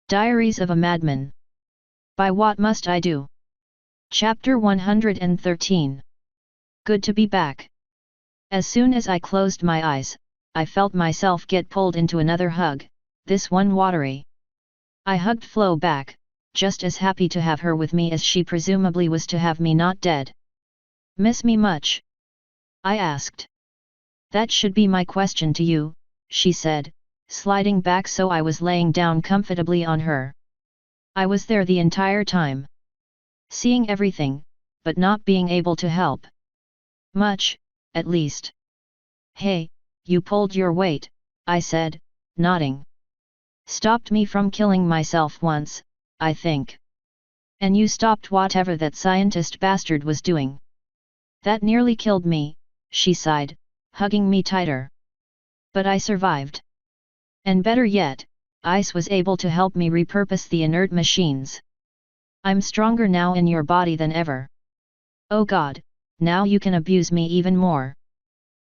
Diaries of a Madman. By What Must I Do? Chapter 113. Good to be back. As soon as I closed my eyes, I felt myself get pulled into another hug, this one watery. I hugged Flo back, just as happy to have her with me as she presumably was to have me not dead. Miss me much? I asked. That should be my question to you, she said, sliding back so I was laying down comfortably on her. I was there the entire time. Seeing everything, but not being able to help. Much, at least. Hey, you pulled your weight, I said, nodding. Stopped me from killing myself once, I think. And you stopped whatever that scientist bastard was doing. That nearly killed me, she sighed, hugging me tighter. But I survived. And better yet, Ice was able to help me repurpose the inert machines. I'm stronger now in your body than ever. Oh God, now you can abuse me even more.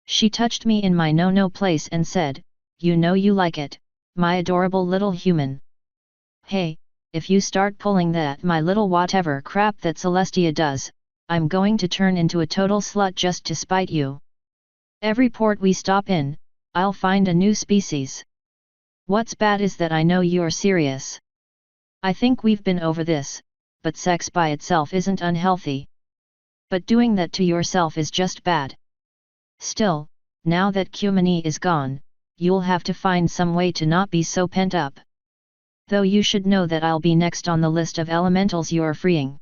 She touched me in my no-no place and said, you know you like it, my adorable little human. Hey, if you start pulling that my little whatever crap that Celestia does, I'm going to turn into a total slut just to spite you. Every port we stop in, I'll find a new species. What's bad is that I know you're serious. I think we've been over this, but sex by itself isn't unhealthy. But doing that to yourself is just bad. Still, now that Cumini is gone, you'll have to find some way to not be so pent up. Though you should know that I'll be next on the list of elementals you're freeing.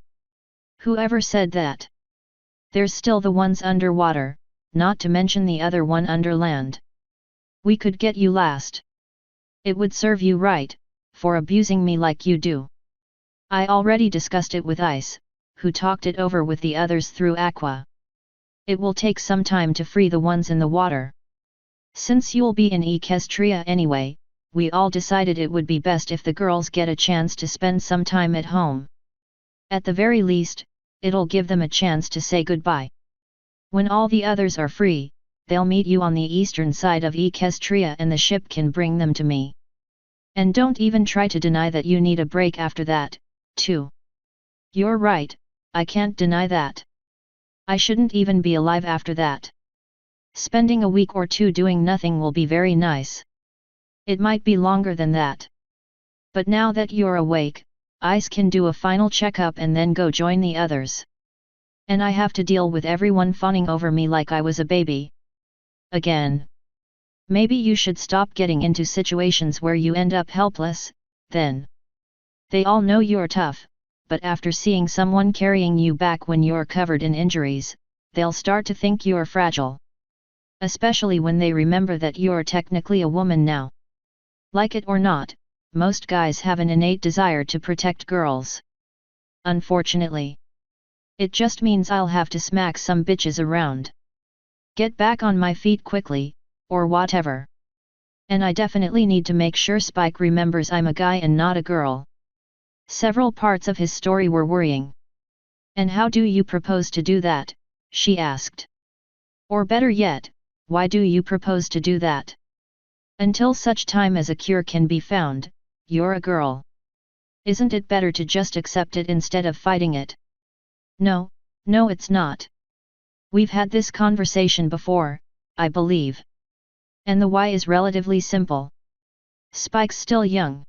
Whoever said that? There's still the ones underwater, not to mention the other one under land. We could get you last. It would serve you right, for abusing me like you do. I already discussed it with Ice, who talked it over with the others through Aqua. It will take some time to free the ones in the water. Since you'll be in Equestria anyway, we all decided it would be best if the girls get a chance to spend some time at home. At the very least, it'll give them a chance to say goodbye. When all the others are free, they'll meet you on the eastern side of Equestria and the ship can bring them to me. And don't even try to deny that you need a break after that, too. You're right, I can't deny that. I shouldn't even be alive after that. Spending a week or two doing nothing will be very nice. It might be longer than that. But now that you're awake, Ice can do a final checkup and then go join the others. And I have to deal with everyone fawning over me like I was a baby. Again. Maybe you should stop getting into situations where you end up helpless, then. They all know you're tough, but after seeing someone carrying you back when you're covered in injuries, they'll start to think you're fragile. Especially when they remember that you're technically a woman now. Like it or not, most guys have an innate desire to protect girls. Unfortunately. It just means I'll have to smack some bitches around. Get back on my feet quickly, or whatever. And I definitely need to make sure Spike remembers I'm a guy and not a girl. Several parts of his story were worrying. And how do you propose to do that? She asked. Or better yet, why do you propose to do that? Until such time as a cure can be found, you're a girl. Isn't it better to just accept it instead of fighting it? No, no it's not. We've had this conversation before, I believe. And the why is relatively simple. Spike's still young.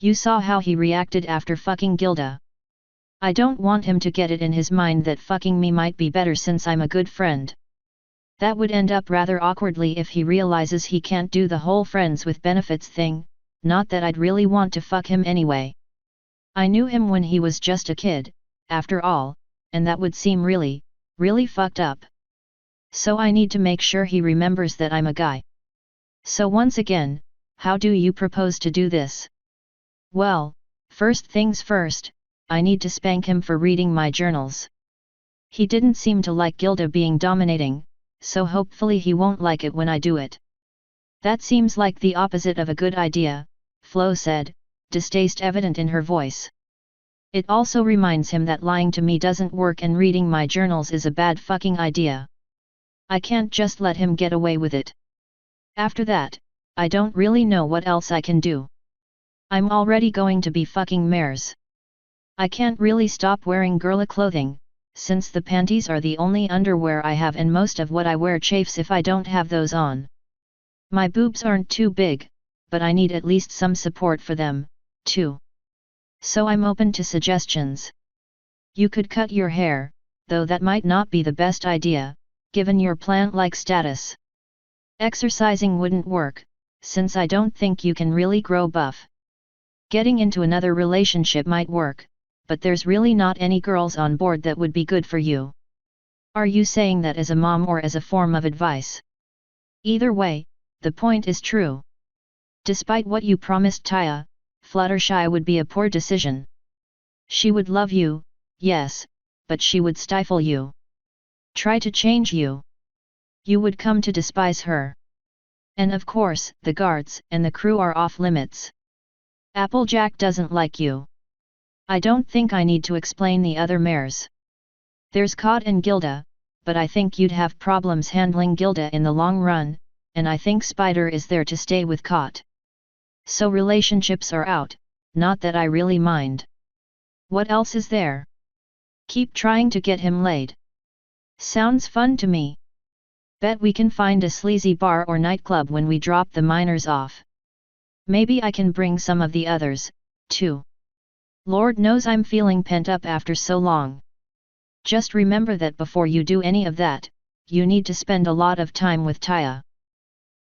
You saw how he reacted after fucking Gilda. I don't want him to get it in his mind that fucking me might be better since I'm a good friend. That would end up rather awkwardly if he realizes he can't do the whole friends with benefits thing, not that I'd really want to fuck him anyway. I knew him when he was just a kid, after all, and that would seem really, really fucked up. So I need to make sure he remembers that I'm a guy. So once again, how do you propose to do this? Well, first things first, I need to spank him for reading my journals. He didn't seem to like Gilda being dominating, so hopefully he won't like it when I do it. That seems like the opposite of a good idea, Flo said, distaste evident in her voice. It also reminds him that lying to me doesn't work and reading my journals is a bad fucking idea. I can't just let him get away with it. After that, I don't really know what else I can do. I'm already going to be fucking mares. I can't really stop wearing girly clothing, since the panties are the only underwear I have and most of what I wear chafes if I don't have those on. My boobs aren't too big, but I need at least some support for them, too. So I'm open to suggestions. You could cut your hair, though that might not be the best idea, given your plant-like status. Exercising wouldn't work, since I don't think you can really grow buff. Getting into another relationship might work, but there's really not any girls on board that would be good for you. Are you saying that as a mom or as a form of advice? Either way, the point is true. Despite what you promised Taya, Fluttershy would be a poor decision. She would love you, yes, but she would stifle you. Try to change you. You would come to despise her. And of course, the guards and the crew are off limits. Applejack doesn't like you. I don't think I need to explain the other mares. There's Cod and Gilda, but I think you'd have problems handling Gilda in the long run, and I think Spider is there to stay with Cod. So relationships are out, not that I really mind. What else is there? Keep trying to get him laid. Sounds fun to me. Bet we can find a sleazy bar or nightclub when we drop the miners off. Maybe I can bring some of the others, too. Lord knows I'm feeling pent up after so long. Just remember that before you do any of that, you need to spend a lot of time with Taya.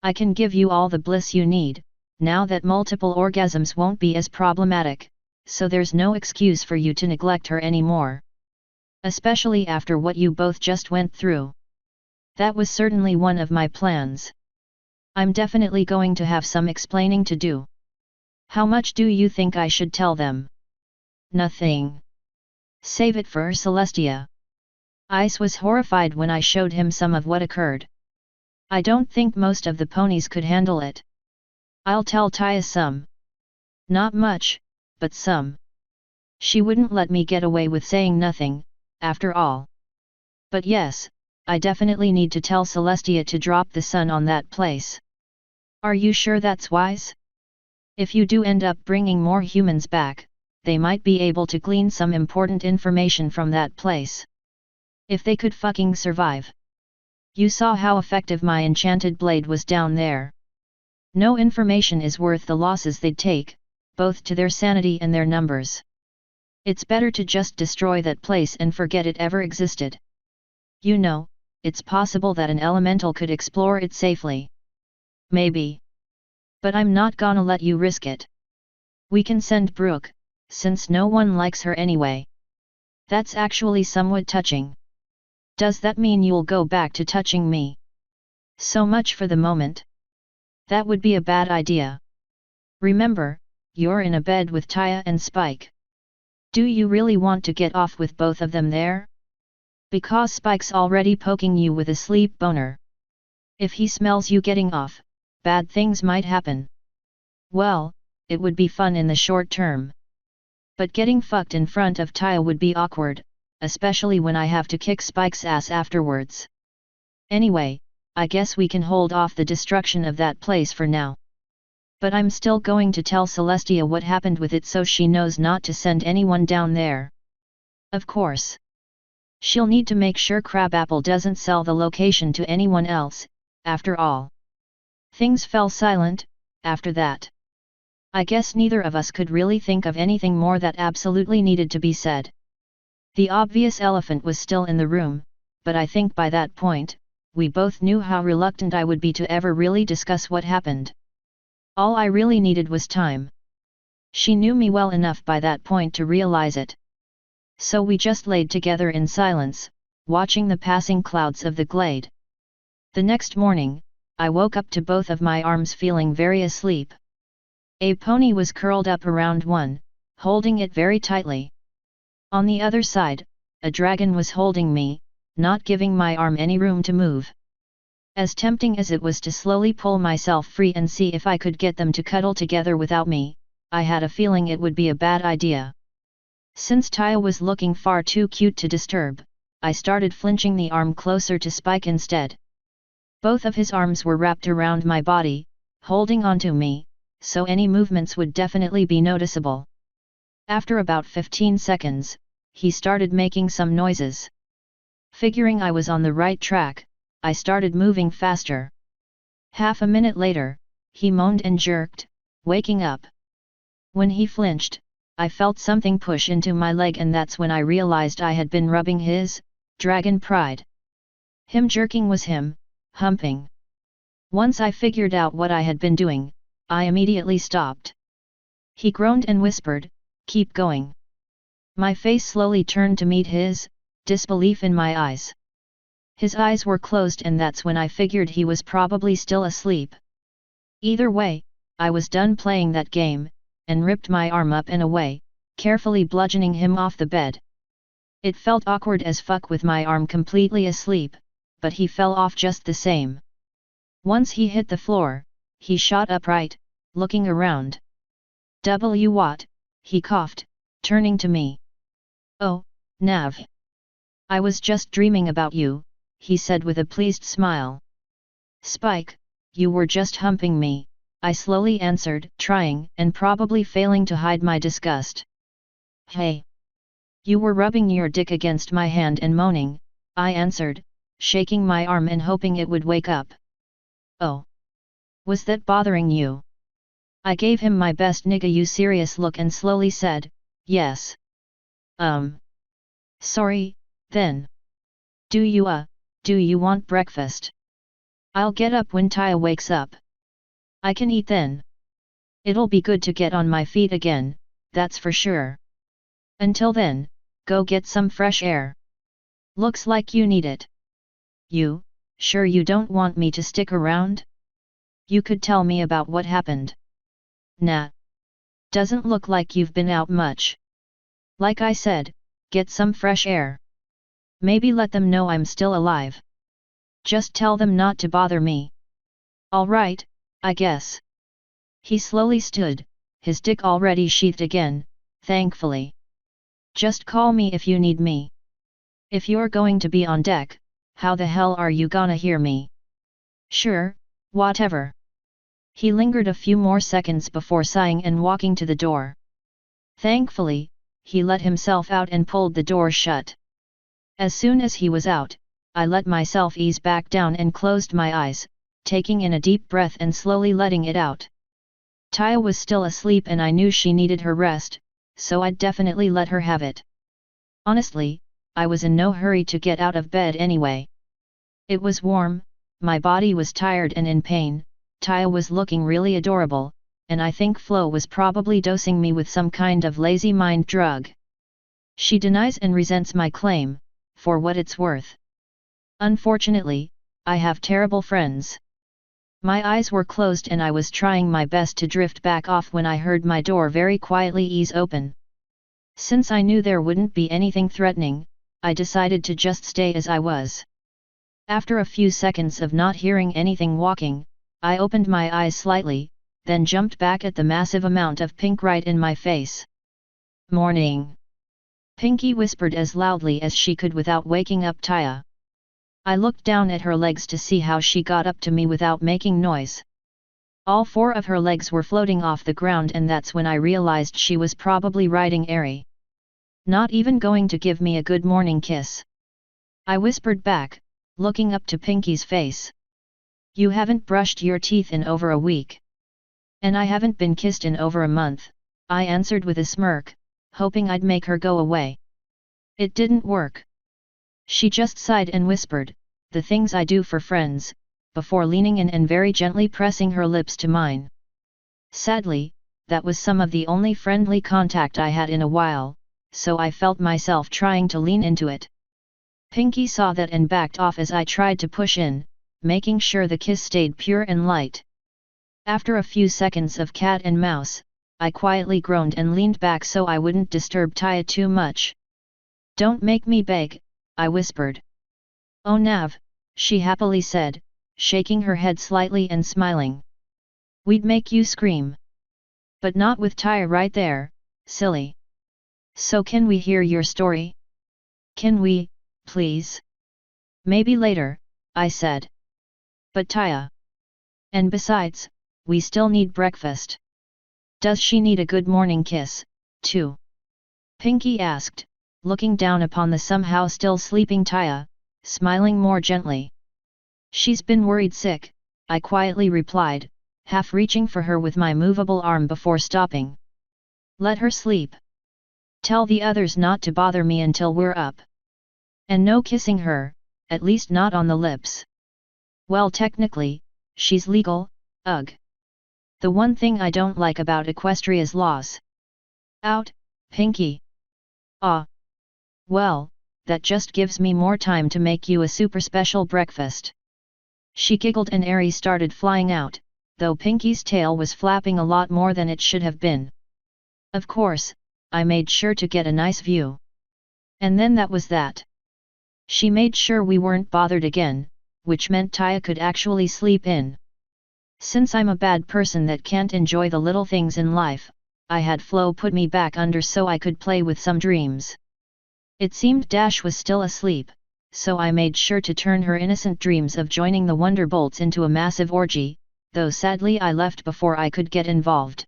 I can give you all the bliss you need, now that multiple orgasms won't be as problematic, so there's no excuse for you to neglect her anymore. Especially after what you both just went through. That was certainly one of my plans. I'm definitely going to have some explaining to do. How much do you think I should tell them? Nothing. Save it for Celestia. Ice was horrified when I showed him some of what occurred. I don't think most of the ponies could handle it. I'll tell Taya some. Not much, but some. She wouldn't let me get away with saying nothing, after all. But yes, I definitely need to tell Celestia to drop the sun on that place. Are you sure that's wise? If you do end up bringing more humans back, they might be able to glean some important information from that place. If they could fucking survive. You saw how effective my enchanted blade was down there. No information is worth the losses they'd take, both to their sanity and their numbers. It's better to just destroy that place and forget it ever existed. You know, it's possible that an elemental could explore it safely. Maybe. But I'm not gonna let you risk it. We can send Brooke, since no one likes her anyway. That's actually somewhat touching. Does that mean you'll go back to touching me? So much for the moment. That would be a bad idea. Remember, you're in a bed with Taya and Spike. Do you really want to get off with both of them there? Because Spike's already poking you with a sleep boner. If he smells you getting off, bad things might happen. Well, it would be fun in the short term. But getting fucked in front of Taya would be awkward, especially when I have to kick Spike's ass afterwards. Anyway, I guess we can hold off the destruction of that place for now. But I'm still going to tell Celestia what happened with it so she knows not to send anyone down there. Of course. She'll need to make sure Crabapple doesn't sell the location to anyone else, after all. Things fell silent, after that. I guess neither of us could really think of anything more that absolutely needed to be said. The obvious elephant was still in the room, but I think by that point, we both knew how reluctant I would be to ever really discuss what happened. All I really needed was time. She knew me well enough by that point to realize it. So we just laid together in silence, watching the passing clouds of the glade. The next morning, I woke up to both of my arms feeling very asleep. A pony was curled up around one, holding it very tightly. On the other side, a dragon was holding me, not giving my arm any room to move. As tempting as it was to slowly pull myself free and see if I could get them to cuddle together without me, I had a feeling it would be a bad idea. Since Taya was looking far too cute to disturb, I started flinching the arm closer to Spike instead. Both of his arms were wrapped around my body, holding onto me, so any movements would definitely be noticeable. After about 15 seconds, he started making some noises. Figuring I was on the right track, I started moving faster. Half a minute later, he moaned and jerked, waking up. When he flinched, I felt something push into my leg, and that's when I realized I had been rubbing his dragon pride. Him jerking was him humping. Once I figured out what I had been doing, I immediately stopped. He groaned and whispered, "Keep going." My face slowly turned to meet his disbelief in my eyes. His eyes were closed, and that's when I figured he was probably still asleep. Either way, I was done playing that game, and ripped my arm up and away, carefully bludgeoning him off the bed. It felt awkward as fuck with my arm completely asleep, but he fell off just the same. Once he hit the floor, he shot upright, looking around. What? He coughed, turning to me. "Oh, Nav. I was just dreaming about you," he said with a pleased smile. "Spike, you were just humping me," I slowly answered, trying and probably failing to hide my disgust. "Hey. You were rubbing your dick against my hand and moaning," I answered, shaking my arm and hoping it would wake up. "Oh. Was that bothering you?" I gave him my best nigga you serious look and slowly said, "Yes." Sorry, then. Do you want breakfast? I'll get up when Taya wakes up. I can eat then. It'll be good to get on my feet again, that's for sure. Until then, go get some fresh air. Looks like you need it. You, sure you don't want me to stick around? You could tell me about what happened. Nah. Doesn't look like you've been out much. Like I said, get some fresh air. Maybe let them know I'm still alive. Just tell them not to bother me. Alright, I guess. He slowly stood, his dick already sheathed again, thankfully. Just call me if you need me. If you're going to be on deck, how the hell are you gonna hear me? Sure, whatever. He lingered a few more seconds before sighing and walking to the door. Thankfully, he let himself out and pulled the door shut. As soon as he was out, I let myself ease back down and closed my eyes, taking in a deep breath and slowly letting it out. Taya was still asleep and I knew she needed her rest, so I'd definitely let her have it. Honestly, I was in no hurry to get out of bed anyway. It was warm, my body was tired and in pain, Taya was looking really adorable, and I think Flo was probably dosing me with some kind of lazy mind drug. She denies and resents my claim, for what it's worth. Unfortunately, I have terrible friends. My eyes were closed and I was trying my best to drift back off when I heard my door very quietly ease open. Since I knew there wouldn't be anything threatening, I decided to just stay as I was. After a few seconds of not hearing anything walking, I opened my eyes slightly, then jumped back at the massive amount of pink right in my face. "Morning," Pinky whispered as loudly as she could without waking up Taya. I looked down at her legs to see how she got up to me without making noise. All four of her legs were floating off the ground, and that's when I realized she was probably riding airy. Not even going to give me a good morning kiss. I whispered back, looking up to Pinky's face. "You haven't brushed your teeth in over a week. And I haven't been kissed in over a month," I answered with a smirk, hoping I'd make her go away. It didn't work. She just sighed and whispered, "The things I do for friends," before leaning in and very gently pressing her lips to mine. Sadly, that was some of the only friendly contact I had in a while, so I felt myself trying to lean into it. Pinky saw that and backed off as I tried to push in, making sure the kiss stayed pure and light. After a few seconds of cat and mouse, I quietly groaned and leaned back so I wouldn't disturb Taya too much. "Don't make me beg," I whispered. "Oh Nav," she happily said, shaking her head slightly and smiling. "We'd make you scream. But not with Taya right there, silly. So can we hear your story? Can we, please?" "Maybe later," I said. "But Taya. And besides, we still need breakfast." Does she need a good morning kiss, too? Pinky asked, looking down upon the somehow still sleeping Taya, smiling more gently. She's been worried sick, I quietly replied, half reaching for her with my movable arm before stopping. Let her sleep. Tell the others not to bother me until we're up. And no kissing her, at least not on the lips. Well, technically, she's legal, ugh. The one thing I don't like about Equestria's laws. Out, Pinky. Ah. Well, that just gives me more time to make you a super special breakfast. She giggled and Aries started flying out, though Pinky's tail was flapping a lot more than it should have been. Of course, I made sure to get a nice view. And then that was that. She made sure we weren't bothered again, which meant Taya could actually sleep in. Since I'm a bad person that can't enjoy the little things in life, I had Flo put me back under so I could play with some dreams. It seemed Dash was still asleep, so I made sure to turn her innocent dreams of joining the Wonderbolts into a massive orgy, though sadly I left before I could get involved.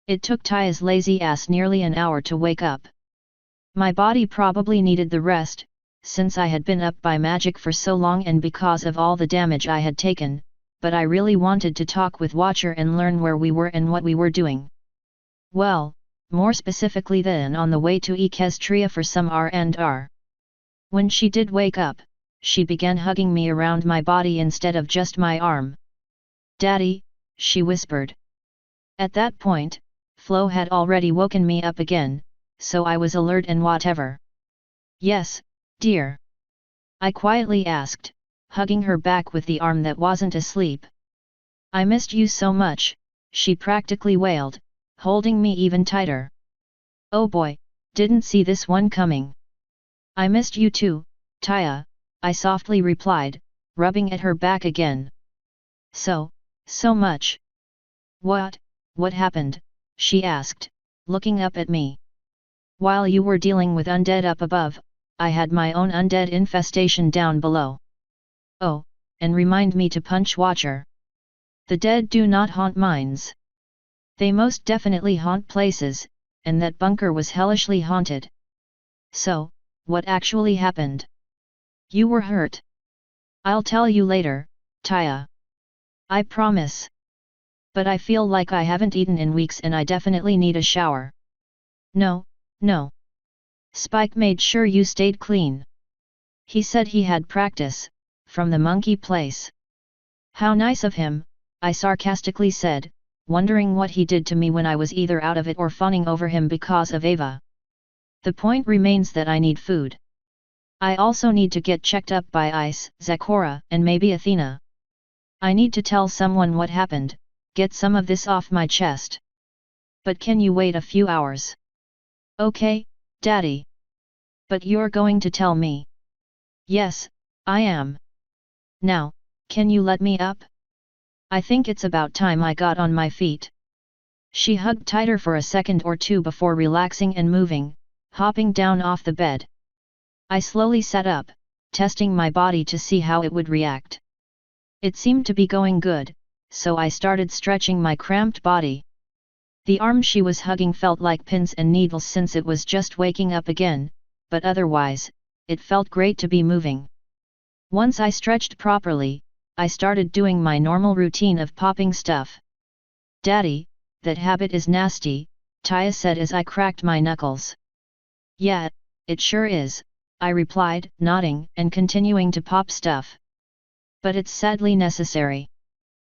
It took Taya's lazy ass nearly an hour to wake up. My body probably needed the rest, since I had been up by magic for so long and because of all the damage I had taken, but I really wanted to talk with Watcher and learn where we were and what we were doing. Well, more specifically then on the way to Equestria for some R&R. When she did wake up, she began hugging me around my body instead of just my arm. Daddy, she whispered. At that point, Flo had already woken me up again, so I was alert and whatever. Yes, dear. I quietly asked, hugging her back with the arm that wasn't asleep. I missed you so much, she practically wailed, holding me even tighter. Oh boy, didn't see this one coming. I missed you too, Taya, I softly replied, rubbing at her back again. So much. What happened? She asked, looking up at me. While you were dealing with undead up above, I had my own undead infestation down below. Oh, and remind me to punch Watcher. The dead do not haunt mines. They most definitely haunt places, and that bunker was hellishly haunted. So, what actually happened? You were hurt. I'll tell you later, Taya. I promise. But I feel like I haven't eaten in weeks and I definitely need a shower. No. Spike made sure you stayed clean. He said he had practice, from the monkey place. How nice of him, I sarcastically said, wondering what he did to me when I was either out of it or fawning over him because of Ava. The point remains that I need food. I also need to get checked up by Ice, Zecora, and maybe Athena. I need to tell someone what happened, get some of this off my chest. But can you wait a few hours? Okay, Daddy. But you're going to tell me? Yes, I am. Now, can you let me up? I think it's about time I got on my feet. She hugged tighter for a second or two before relaxing and moving, hopping down off the bed. I slowly sat up, testing my body to see how it would react. It seemed to be going good, so I started stretching my cramped body. The arm she was hugging felt like pins and needles since it was just waking up again, but otherwise, it felt great to be moving. Once I stretched properly, I started doing my normal routine of popping stuff. Daddy, that habit is nasty, Taya said as I cracked my knuckles. Yeah, it sure is, I replied, nodding and continuing to pop stuff. But it's sadly necessary.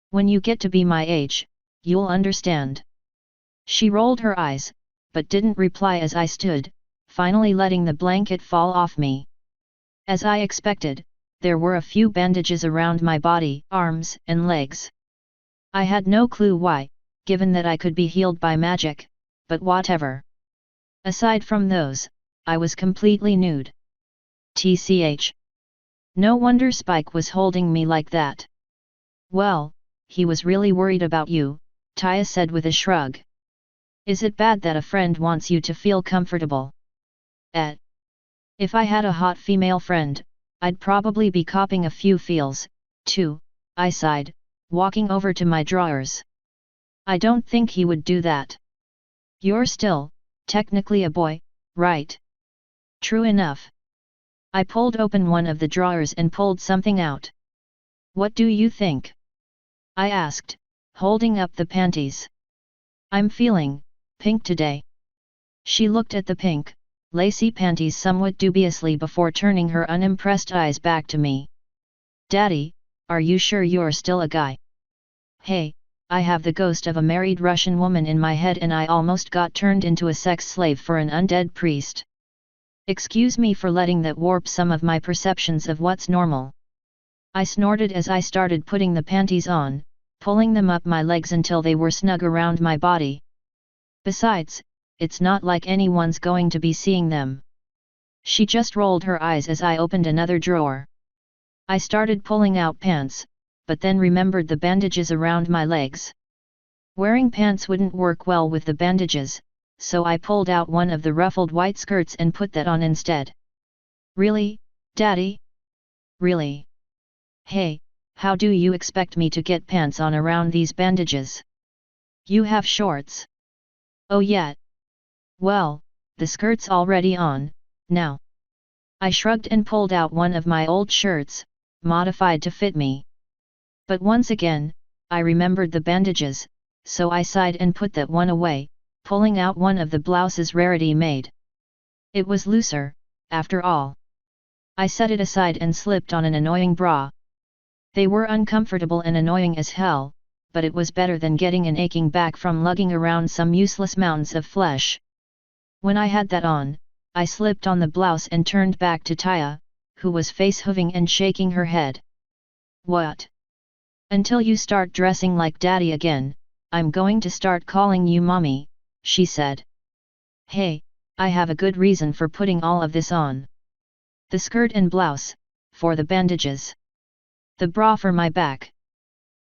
When you get to be my age, you'll understand. She rolled her eyes, but didn't reply as I stood, finally letting the blanket fall off me. As I expected, there were a few bandages around my body, arms, and legs. I had no clue why, given that I could be healed by magic, but whatever. Aside from those, I was completely nude. TCH. No wonder Spike was holding me like that. Well, he was really worried about you, Taya said with a shrug. Is it bad that a friend wants you to feel comfortable? If I had a hot female friend, I'd probably be copping a few feels, too, I sighed, walking over to my drawers. I don't think he would do that. You're still, technically a boy, right? True enough. I pulled open one of the drawers and pulled something out. What do you think? I asked, holding up the panties. I'm feeling pink today. She looked at the pink, lacy panties somewhat dubiously before turning her unimpressed eyes back to me. Daddy, are you sure you're still a guy? Hey, I have the ghost of a married Russian woman in my head and I almost got turned into a sex slave for an undead priest. Excuse me for letting that warp some of my perceptions of what's normal. I snorted as I started putting the panties on, pulling them up my legs until they were snug around my body. Besides, it's not like anyone's going to be seeing them. She just rolled her eyes as I opened another drawer. I started pulling out pants, but then remembered the bandages around my legs. Wearing pants wouldn't work well with the bandages, so I pulled out one of the ruffled white skirts and put that on instead. Really, Daddy? Really? Hey, how do you expect me to get pants on around these bandages? You have shorts. Oh yeah. Well, the skirt's already on, now. I shrugged and pulled out one of my old shirts, modified to fit me. But once again, I remembered the bandages, so I sighed and put that one away, pulling out one of the blouses Rarity made. It was looser, after all. I set it aside and slipped on an annoying bra. They were uncomfortable and annoying as hell, but it was better than getting an aching back from lugging around some useless mounds of flesh. When I had that on, I slipped on the blouse and turned back to Taya, who was face-hoving and shaking her head. What? Until you start dressing like Daddy again, I'm going to start calling you Mommy, she said. Hey, I have a good reason for putting all of this on. The skirt and blouse, for the bandages. The bra for my back.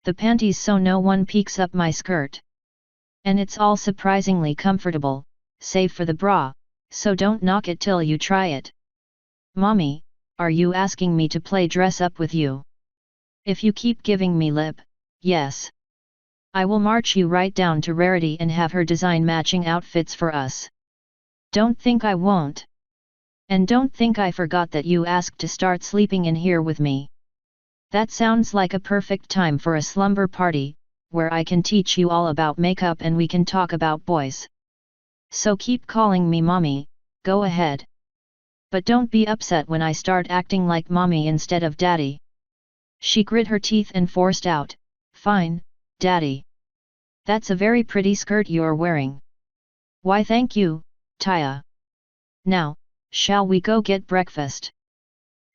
The panties so no one peeks up my skirt. And it's all surprisingly comfortable, save for the bra, so don't knock it till you try it. Mommy, are you asking me to play dress up with you? If you keep giving me lip, yes. I will march you right down to Rarity and have her design matching outfits for us. Don't think I won't. And don't think I forgot that you asked to start sleeping in here with me. That sounds like a perfect time for a slumber party, where I can teach you all about makeup and we can talk about boys. So keep calling me Mommy, go ahead. But don't be upset when I start acting like Mommy instead of Daddy. She grit her teeth and forced out, Fine, Daddy. That's a very pretty skirt you're wearing. Why thank you, Taya. Now, shall we go get breakfast?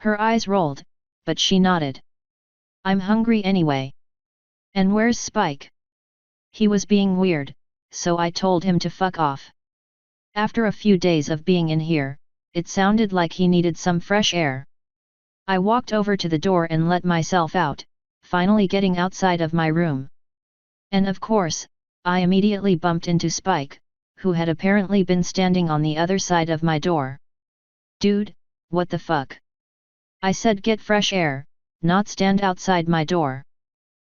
Her eyes rolled, but she nodded. I'm hungry anyway. And where's Spike? He was being weird, so I told him to fuck off. After a few days of being in here, it sounded like he needed some fresh air. I walked over to the door and let myself out, finally getting outside of my room. And of course, I immediately bumped into Spike, who had apparently been standing on the other side of my door. Dude, what the fuck? I said get fresh air, not stand outside my door.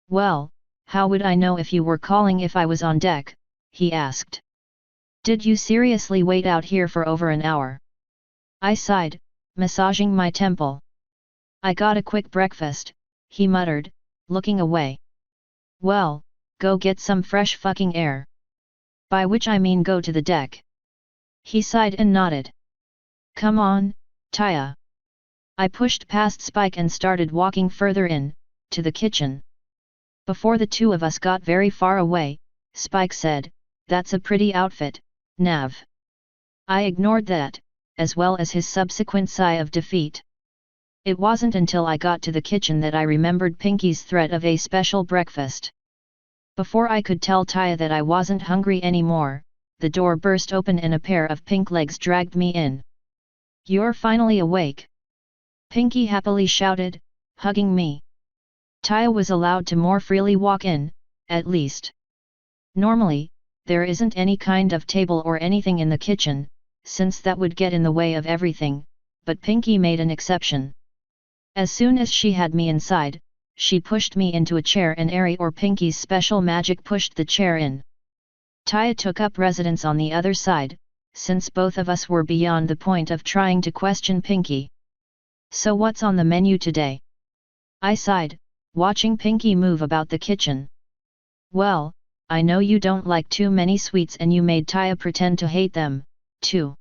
Well, how would I know if you were calling if I was on deck? He asked. Did you seriously wait out here for over an hour? I sighed, massaging my temple. I got a quick breakfast, he muttered, looking away. Well, go get some fresh fucking air. By which I mean go to the deck. He sighed and nodded. Come on, Taya. I pushed past Spike and started walking further in, to the kitchen. Before the two of us got very far away, Spike said, That's a pretty outfit, Nav. I ignored that, as well as his subsequent sigh of defeat. It wasn't until I got to the kitchen that I remembered Pinky's threat of a special breakfast. Before I could tell Taya that I wasn't hungry anymore, the door burst open and a pair of pink legs dragged me in. You're finally awake! Pinky happily shouted, hugging me. Taya was allowed to more freely walk in, at least. Normally, there isn't any kind of table or anything in the kitchen, since that would get in the way of everything, but Pinky made an exception. As soon as she had me inside, she pushed me into a chair and Ari or Pinky's special magic pushed the chair in. Taya took up residence on the other side, since both of us were beyond the point of trying to question Pinky. So what's on the menu today? I sighed, watching Pinky move about the kitchen. Well, I know you don't like too many sweets and you made Taya pretend to hate them, too.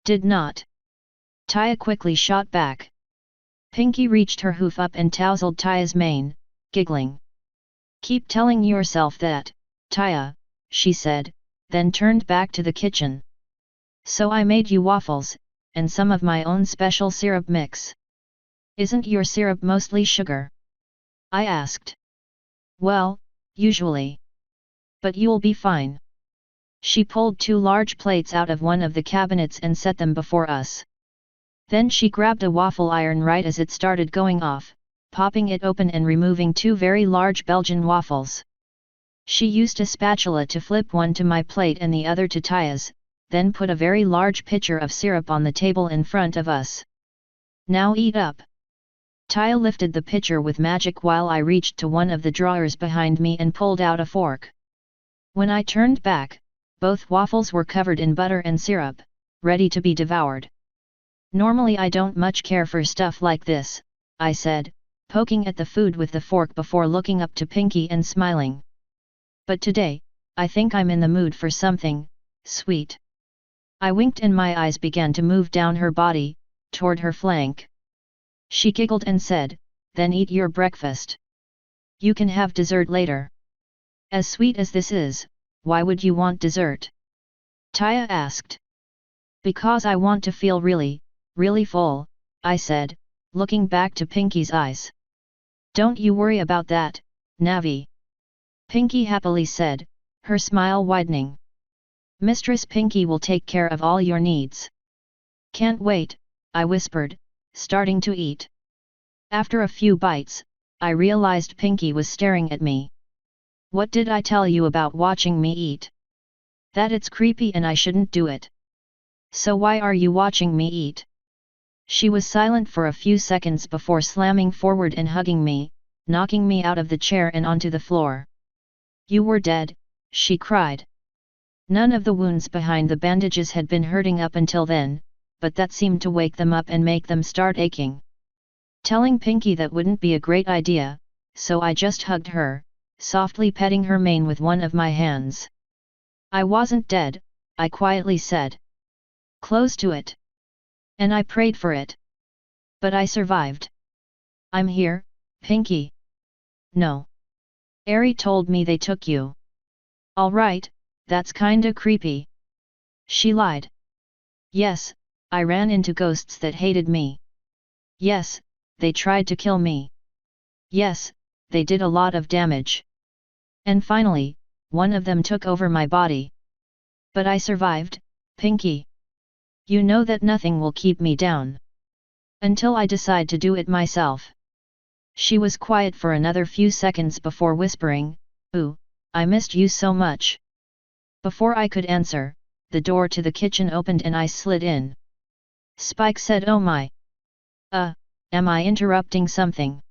Did not. Taya quickly shot back. Pinky reached her hoof up and tousled Taya's mane, giggling. Keep telling yourself that, Taya, she said, then turned back to the kitchen. So I made you waffles, and some of my own special syrup mix. Isn't your syrup mostly sugar? I asked. Well, usually. But you'll be fine. She pulled 2 large plates out of one of the cabinets and set them before us. Then she grabbed a waffle iron right as it started going off, popping it open and removing 2 very large Belgian waffles. She used a spatula to flip one to my plate and the other to Taya's, then put a very large pitcher of syrup on the table in front of us. Now eat up. Taya lifted the pitcher with magic while I reached to one of the drawers behind me and pulled out a fork. When I turned back, both waffles were covered in butter and syrup, ready to be devoured. Normally I don't much care for stuff like this, I said, poking at the food with the fork before looking up to Pinky and smiling. But today, I think I'm in the mood for something sweet. I winked and my eyes began to move down her body, toward her flank. She giggled and said, then eat your breakfast. You can have dessert later. As sweet as this is, why would you want dessert? Taya asked. Because I want to feel really, really full, I said, looking back to Pinky's eyes. Don't you worry about that, Navi. Pinky happily said, her smile widening. Mistress Pinky will take care of all your needs. Can't wait, I whispered, starting to eat. After a few bites, I realized Pinky was staring at me. What did I tell you about watching me eat? That it's creepy and I shouldn't do it. So why are you watching me eat? She was silent for a few seconds before slamming forward and hugging me, knocking me out of the chair and onto the floor. You were dead, she cried. None of the wounds behind the bandages had been hurting up until then, but that seemed to wake them up and make them start aching. Telling Pinky that wouldn't be a great idea, so I just hugged her, softly petting her mane with one of my hands. I wasn't dead, I quietly said. Close to it. And I prayed for it. But I survived. I'm here, Pinky. No. Ari told me they took you. Alright, that's kinda creepy. She lied. Yes, I ran into ghosts that hated me. Yes, they tried to kill me. Yes, they did a lot of damage. And finally, one of them took over my body. But I survived, Pinky. You know that nothing will keep me down. Until I decide to do it myself. She was quiet for another few seconds before whispering, Ooh, I missed you so much. Before I could answer, the door to the kitchen opened and I slid in. Spike said, Oh my. Am I interrupting something?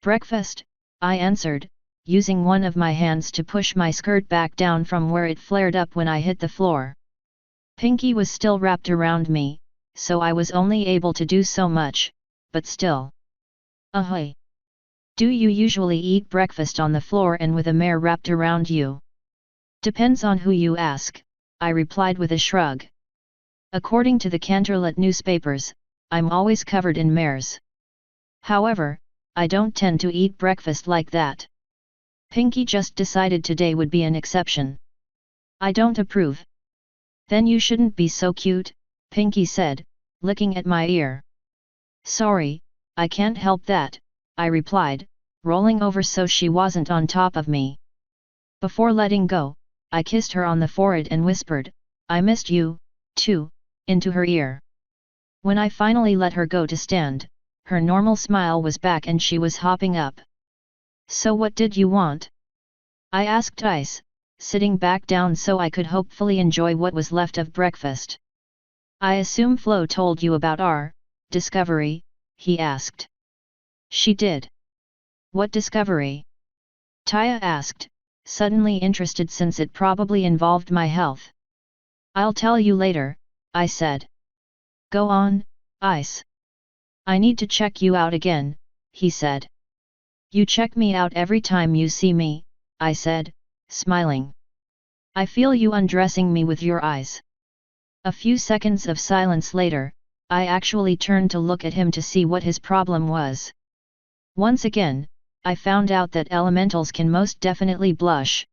Breakfast, I answered, using one of my hands to push my skirt back down from where it flared up when I hit the floor. Pinky was still wrapped around me, so I was only able to do so much, but still. Ahoy! Do you usually eat breakfast on the floor and with a mare wrapped around you? Depends on who you ask, I replied with a shrug. According to the Canterlot newspapers, I'm always covered in mares. However, I don't tend to eat breakfast like that. Pinky just decided today would be an exception. I don't approve. Then you shouldn't be so cute, Pinky said, licking at my ear. Sorry, I can't help that, I replied, rolling over so she wasn't on top of me. Before letting go, I kissed her on the forehead and whispered, I missed you, too, into her ear. When I finally let her go to stand, her normal smile was back and she was hopping up. So what did you want? I asked Ice, sitting back down so I could hopefully enjoy what was left of breakfast. I assume Flo told you about our discovery, he asked. She did. What discovery? Taya asked, suddenly interested since it probably involved my health. I'll tell you later, I said. Go on, Ice. I need to check you out again, he said. You check me out every time you see me, I said, smiling. I feel you undressing me with your eyes. A few seconds of silence later, I actually turned to look at him to see what his problem was. Once again, I found out that elementals can most definitely blush.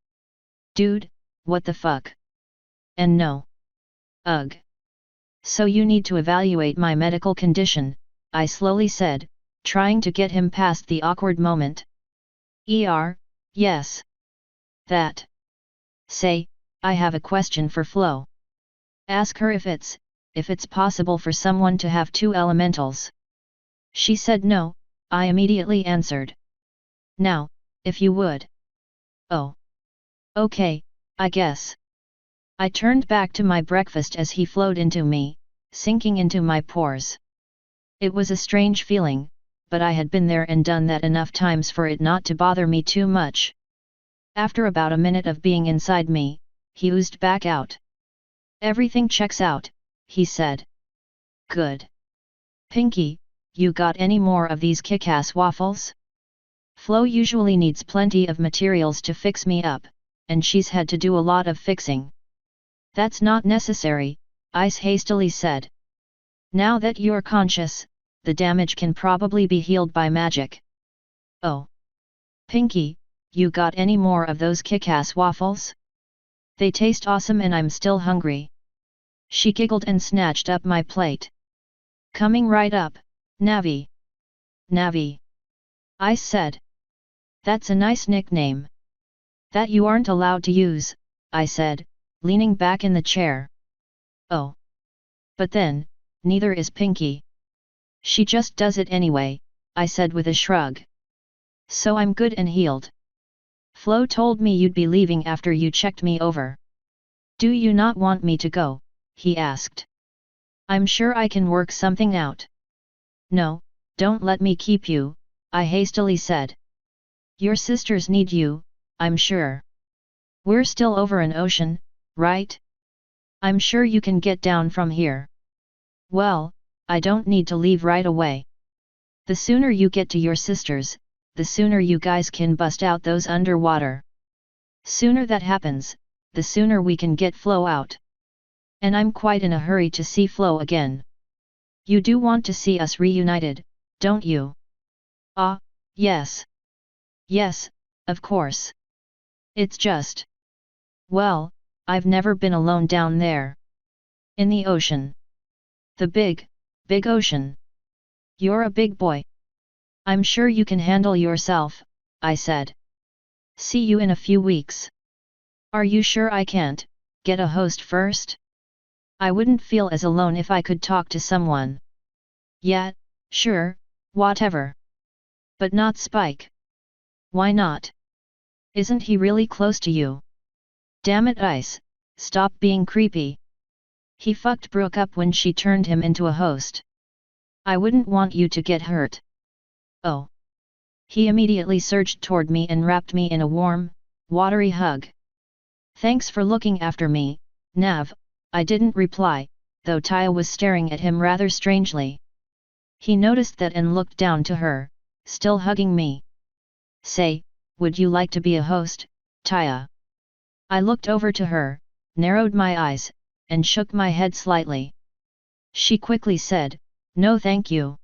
Dude, what the fuck? And no. Ugh. So you need to evaluate my medical condition, I slowly said, trying to get him past the awkward moment. Yes. That. Say, I have a question for Flo. Ask her if it's possible for someone to have two elementals. She said no, I immediately answered. Now, if you would. Oh. Okay, I guess. I turned back to my breakfast as he flowed into me, sinking into my pores. It was a strange feeling, but I had been there and done that enough times for it not to bother me too much. After about a minute of being inside me, he oozed back out. Everything checks out, he said. Good. Pinky, you got any more of these kick-ass waffles? Flo usually needs plenty of materials to fix me up, and she's had to do a lot of fixing. That's not necessary, Ice hastily said. Now that you're conscious, the damage can probably be healed by magic. Oh. Pinky, you got any more of those kick-ass waffles? They taste awesome and I'm still hungry. She giggled and snatched up my plate. Coming right up, Navi. Navi. Ice said. That's a nice nickname. That you aren't allowed to use, I said, leaning back in the chair. Oh. But then, neither is Pinky. She just does it anyway, I said with a shrug. So I'm good and healed. Flo told me you'd be leaving after you checked me over. Do you not want me to go? He asked. I'm sure I can work something out. No, don't let me keep you, I hastily said. Your sisters need you, I'm sure. We're still over an ocean, right? I'm sure you can get down from here. Well, I don't need to leave right away. The sooner you get to your sisters, the sooner you guys can bust out those underwater. Sooner that happens, the sooner we can get Flo out. And I'm quite in a hurry to see Flo again. You do want to see us reunited, don't you? Ah, yes. Yes, of course. It's just. Well, I've never been alone down there. In the ocean. The big ocean. You're a big boy. I'm sure you can handle yourself, I said. See you in a few weeks. Are you sure I can't get a host first? I wouldn't feel as alone if I could talk to someone. Yeah, sure, whatever. But not Spike. Why not? Isn't he really close to you? Damn it, Ice, stop being creepy. He fucked Brooke up when she turned him into a host. I wouldn't want you to get hurt. Oh. He immediately surged toward me and wrapped me in a warm, watery hug. Thanks for looking after me, Nav, I didn't reply, though Taya was staring at him rather strangely. He noticed that and looked down to her, still hugging me. Say, would you like to be a host, Taya? I looked over to her, narrowed my eyes, and shook my head slightly. She quickly said, no thank you.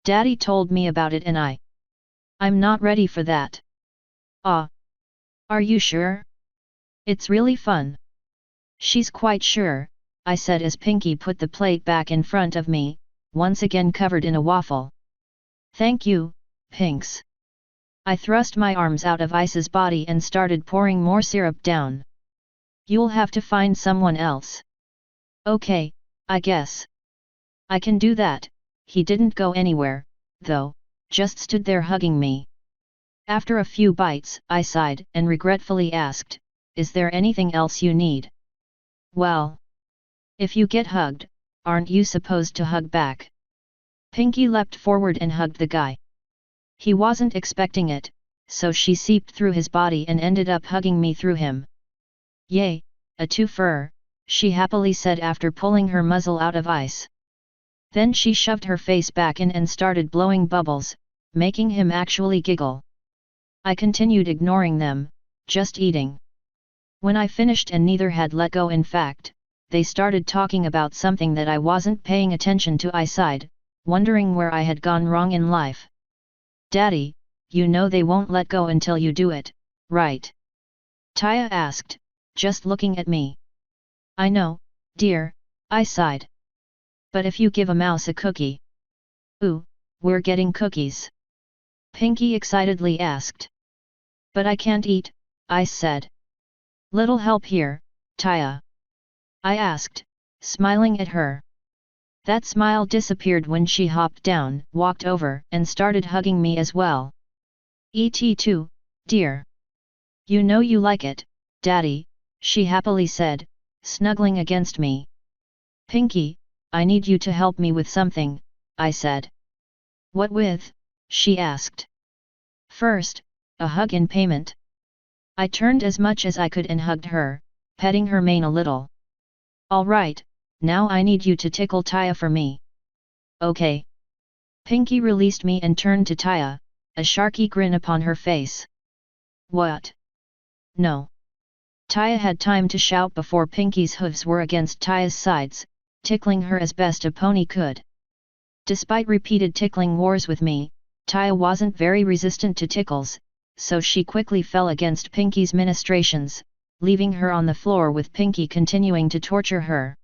Daddy told me about it and I'm not ready for that. Ah. Are you sure? It's really fun. She's quite sure, I said as Pinky put the plate back in front of me, once again covered in a waffle. Thank you, Pinks. I thrust my arms out of Ice's body and started pouring more syrup down. You'll have to find someone else. Okay, I guess. I can do that. He didn't go anywhere, though, just stood there hugging me. After a few bites, I sighed and regretfully asked, is there anything else you need? Well. If you get hugged, aren't you supposed to hug back? Pinky leapt forward and hugged the guy. He wasn't expecting it, so she seeped through his body and ended up hugging me through him. Yay, a twofer, she happily said after pulling her muzzle out of ice. Then she shoved her face back in and started blowing bubbles, making him actually giggle. I continued ignoring them, just eating. When I finished and neither had let go, in fact, they started talking about something that I wasn't paying attention to. I sighed, wondering where I had gone wrong in life. Daddy, you know they won't let go until you do it, right? Taya asked, just looking at me. I know, dear, I sighed. But if you give a mouse a cookie? Ooh, we're getting cookies. Pinky excitedly asked. But I can't eat, I said. Little help here, Taya? I asked, smiling at her. That smile disappeared when she hopped down, walked over, and started hugging me as well. Et2, dear. You know you like it, Daddy, she happily said, snuggling against me. Pinky, I need you to help me with something, I said. What with? She asked. First, a hug in payment. I turned as much as I could and hugged her, petting her mane a little. All right, now I need you to tickle Taya for me. Okay. Pinky released me and turned to Taya, a sharky grin upon her face. What? No. Taya had time to shout before Pinky's hooves were against Taya's sides, tickling her as best a pony could. Despite repeated tickling wars with me, Taya wasn't very resistant to tickles, so she quickly fell against Pinky's ministrations, leaving her on the floor with Pinky continuing to torture her.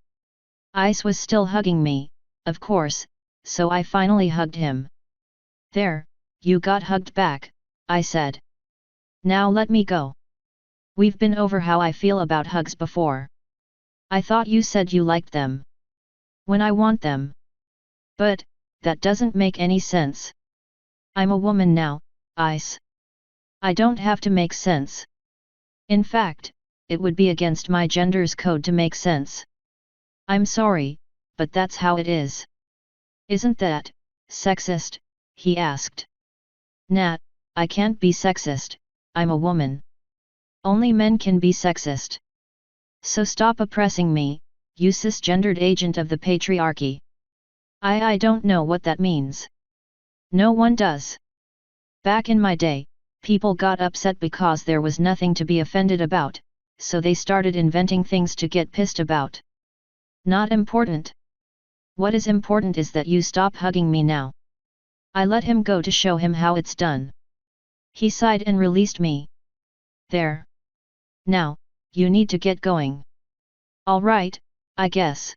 Ice was still hugging me, of course, so I finally hugged him. There, you got hugged back, I said. Now let me go. We've been over how I feel about hugs before. I thought you said you liked them. When I want them. But, that doesn't make any sense. I'm a woman now, Ice. I don't have to make sense. In fact, it would be against my gender's code to make sense. I'm sorry, but that's how it is. Isn't that sexist? He asked. Nah, I can't be sexist, I'm a woman. Only men can be sexist. So stop oppressing me, you cisgendered agent of the patriarchy. I don't know what that means. No one does. Back in my day, people got upset because there was nothing to be offended about, so they started inventing things to get pissed about. Not important. What is important is that you stop hugging me now. I let him go to show him how it's done. He sighed and released me. There. Now, you need to get going. All right, I guess.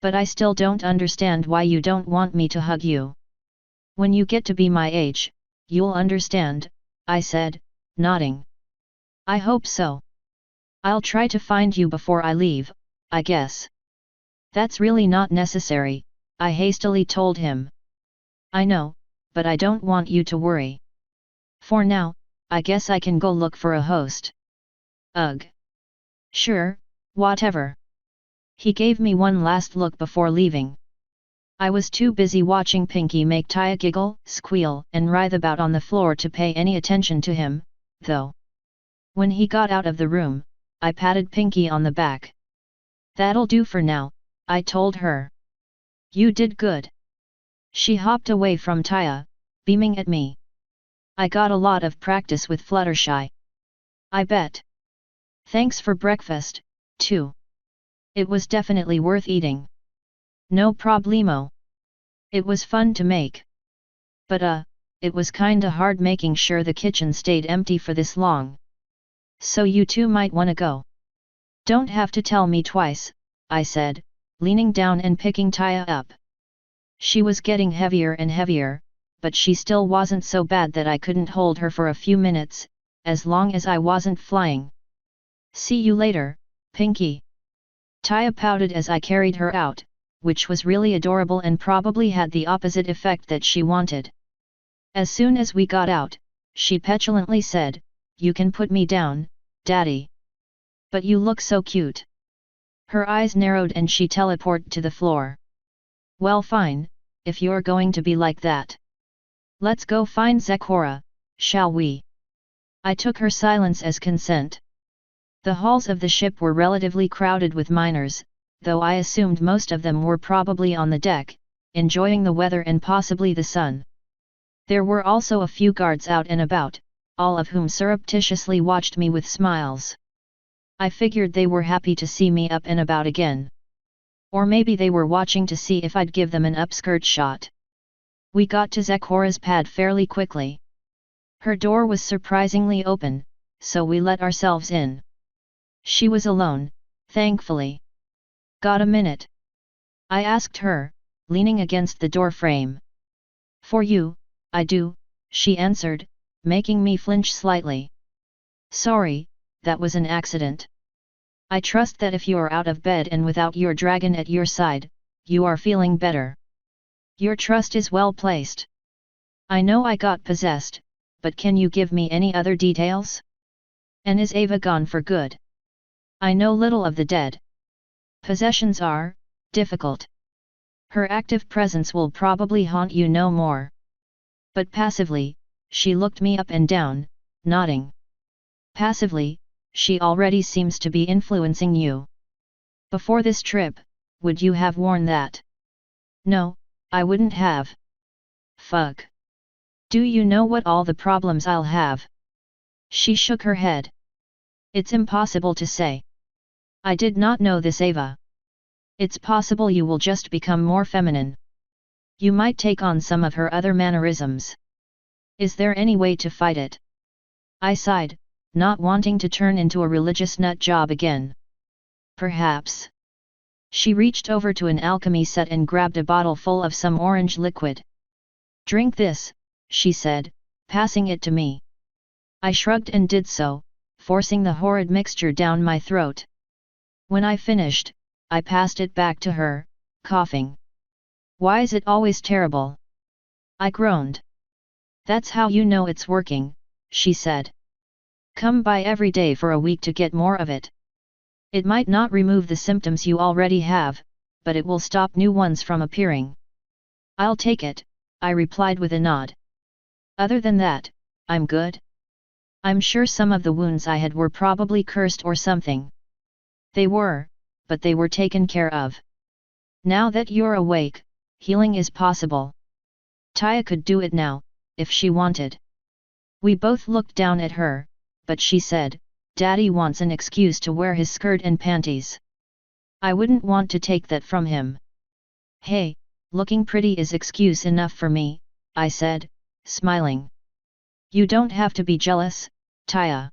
But I still don't understand why you don't want me to hug you. When you get to be my age, you'll understand, I said, nodding. I hope so. I'll try to find you before I leave, I guess. That's really not necessary, I hastily told him. I know, but I don't want you to worry. For now, I guess I can go look for a host. Ugh. Sure, whatever. He gave me one last look before leaving. I was too busy watching Pinky make Taya giggle, squeal, and writhe about on the floor to pay any attention to him, though. When he got out of the room, I patted Pinky on the back. That'll do for now, I told her. You did good. She hopped away from Taya, beaming at me. I got a lot of practice with Fluttershy. I bet. Thanks for breakfast, too. It was definitely worth eating. No problemo. It was fun to make. But it was kinda hard making sure the kitchen stayed empty for this long. So you two might wanna go. Don't have to tell me twice, I said, leaning down and picking Taya up. She was getting heavier and heavier, but she still wasn't so bad that I couldn't hold her for a few minutes, as long as I wasn't flying. See you later, Pinky. Taya pouted as I carried her out, which was really adorable and probably had the opposite effect that she wanted. As soon as we got out, she petulantly said, "You can put me down, Daddy. But you look so cute." Her eyes narrowed and she teleported to the floor. Well fine, if you're going to be like that. Let's go find Zecora, shall we? I took her silence as consent. The halls of the ship were relatively crowded with miners, though I assumed most of them were probably on the deck, enjoying the weather and possibly the sun. There were also a few guards out and about, all of whom surreptitiously watched me with smiles. I figured they were happy to see me up and about again. Or maybe they were watching to see if I'd give them an upskirt shot. We got to Zecora's pad fairly quickly. Her door was surprisingly open, so we let ourselves in. She was alone, thankfully. Got a minute? I asked her, leaning against the door frame. For you, I do, she answered, making me flinch slightly. Sorry, that was an accident. I trust that if you are out of bed and without your dragon at your side, you are feeling better. Your trust is well placed. I know I got possessed, but can you give me any other details? And is Ava gone for good? I know little of the dead. Possessions are difficult. Her active presence will probably haunt you no more. But passively, she looked me up and down, nodding. Passively, she already seems to be influencing you. Before this trip, would you have worn that? No, I wouldn't have. Fuck. Do you know what all the problems I'll have? She shook her head. It's impossible to say. I did not know this, Ava. It's possible you will just become more feminine. You might take on some of her other mannerisms. Is there any way to fight it? I sighed, not wanting to turn into a religious nut job again. Perhaps. She reached over to an alchemy set and grabbed a bottle full of some orange liquid. Drink this, she said, passing it to me. I shrugged and did so, forcing the horrid mixture down my throat. When I finished, I passed it back to her, coughing. Why is it always terrible? I groaned. That's how you know it's working, she said. Come by every day for a week to get more of it. It might not remove the symptoms you already have, but it will stop new ones from appearing. I'll take it, I replied with a nod. Other than that, I'm good. I'm sure some of the wounds I had were probably cursed or something. They were, but they were taken care of. Now that you're awake, healing is possible. Taya could do it now, if she wanted. We both looked down at her, but she said, Daddy wants an excuse to wear his skirt and panties. I wouldn't want to take that from him. Hey, looking pretty is excuse enough for me, I said, smiling. You don't have to be jealous, Taya.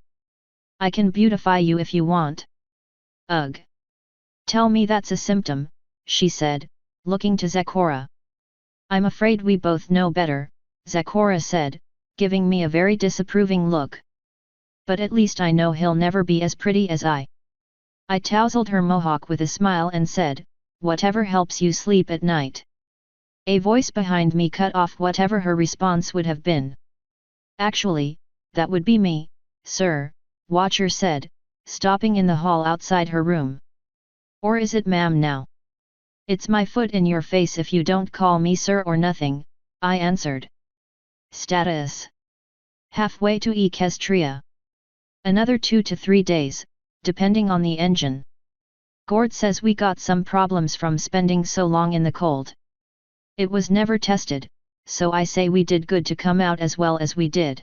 I can beautify you if you want. Ugh. Tell me that's a symptom, she said, looking to Zecora. I'm afraid we both know better, Zecora said, giving me a very disapproving look. But at least I know he'll never be as pretty as I. I tousled her mohawk with a smile and said, whatever helps you sleep at night. A voice behind me cut off whatever her response would have been. Actually, that would be me, sir, Watcher said, stopping in the hall outside her room. Or is it ma'am now? It's my foot in your face if you don't call me sir or nothing, I answered. Status. Halfway to Equestria. Another 2 to 3 days, depending on the engine. Gord says we got some problems from spending so long in the cold. It was never tested, so I say we did good to come out as well as we did.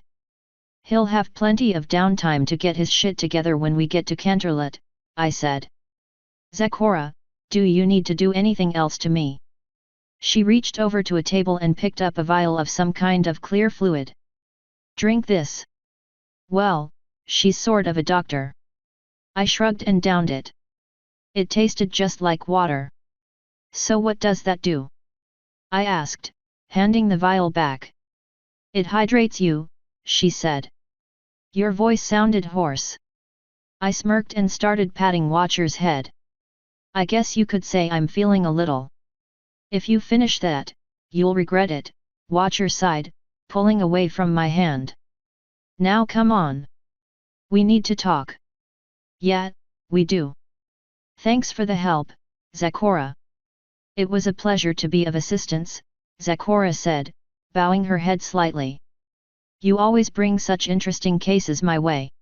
He'll have plenty of downtime to get his shit together when we get to Canterlot, I said. Zecora, do you need to do anything else to me? She reached over to a table and picked up a vial of some kind of clear fluid. Drink this. Well, she's sort of a doctor. I shrugged and downed it. It tasted just like water. So what does that do? I asked, handing the vial back. It hydrates you, she said. Your voice sounded hoarse. I smirked and started patting Watcher's head. I guess you could say I'm feeling a little. If you finish that, you'll regret it, Watcher sighed, pulling away from my hand. Now come on. We need to talk. Yeah, we do. Thanks for the help, Zecora. It was a pleasure to be of assistance, Zecora said, bowing her head slightly. You always bring such interesting cases my way.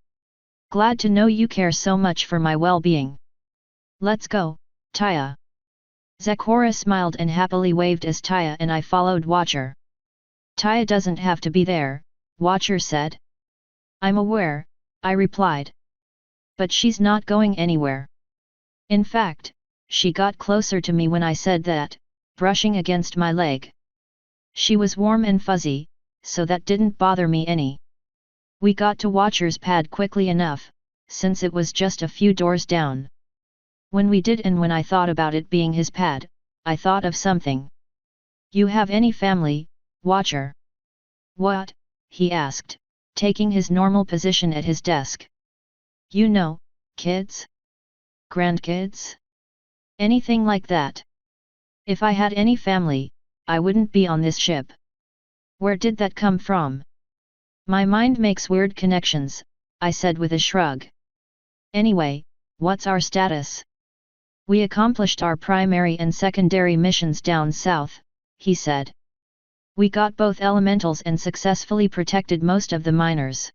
Glad to know you care so much for my well-being. Let's go, Taya. Zecora smiled and happily waved as Taya and I followed Watcher. Taya doesn't have to be there, Watcher said. I'm aware, I replied. But she's not going anywhere. In fact, she got closer to me when I said that, brushing against my leg. She was warm and fuzzy, so that didn't bother me any. We got to Watcher's pad quickly enough, since it was just a few doors down. When we did and when I thought about it being his pad, I thought of something. You have any family, Watcher? What? He asked, taking his normal position at his desk. You know, kids? Grandkids? Anything like that. If I had any family, I wouldn't be on this ship. Where did that come from? My mind makes weird connections, I said with a shrug. Anyway, what's our status? We accomplished our primary and secondary missions down south, he said. We got both elementals and successfully protected most of the miners.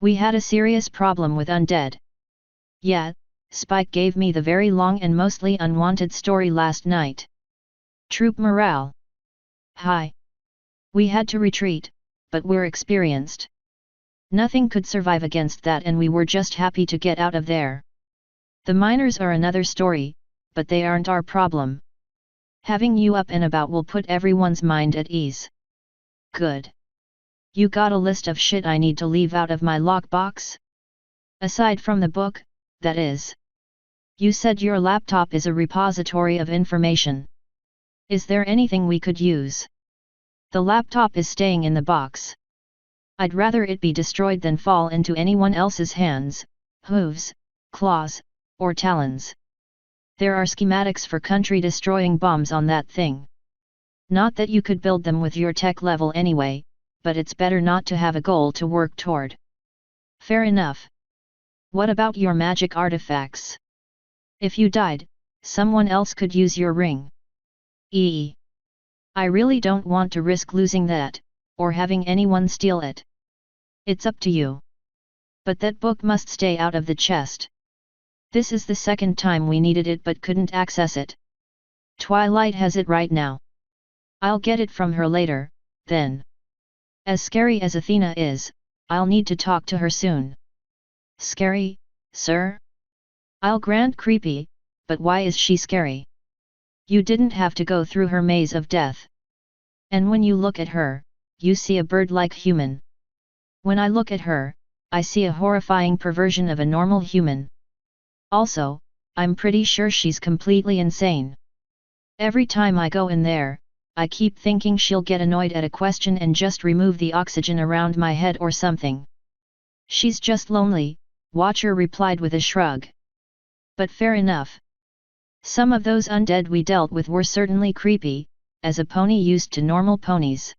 We had a serious problem with undead. Yeah, Spike gave me the very long and mostly unwanted story last night. Troop morale. High. We had to retreat, but we're experienced. Nothing could survive against that and we were just happy to get out of there. The miners are another story, but they aren't our problem. Having you up and about will put everyone's mind at ease. Good. You got a list of shit I need to leave out of my lockbox? Aside from the book, that is. You said your laptop is a repository of information. Is there anything we could use? The laptop is staying in the box. I'd rather it be destroyed than fall into anyone else's hands, hooves, claws, or talons. There are schematics for country-destroying bombs on that thing. Not that you could build them with your tech level anyway, but it's better not to have a goal to work toward. Fair enough. What about your magic artifacts? If you died, someone else could use your ring. I really don't want to risk losing that, or having anyone steal it. It's up to you. But that book must stay out of the chest. This is the second time we needed it but couldn't access it. Twilight has it right now. I'll get it from her later, then. As scary as Athena is, I'll need to talk to her soon. Scary, sir? I'll grant creepy, but why is she scary? You didn't have to go through her maze of death. And when you look at her, you see a bird-like human. When I look at her, I see a horrifying perversion of a normal human. Also, I'm pretty sure she's completely insane. Every time I go in there, I keep thinking she'll get annoyed at a question and just remove the oxygen around my head or something. She's just lonely, Watcher replied with a shrug. But fair enough. Some of those undead we dealt with were certainly creepy, as a pony used to normal ponies.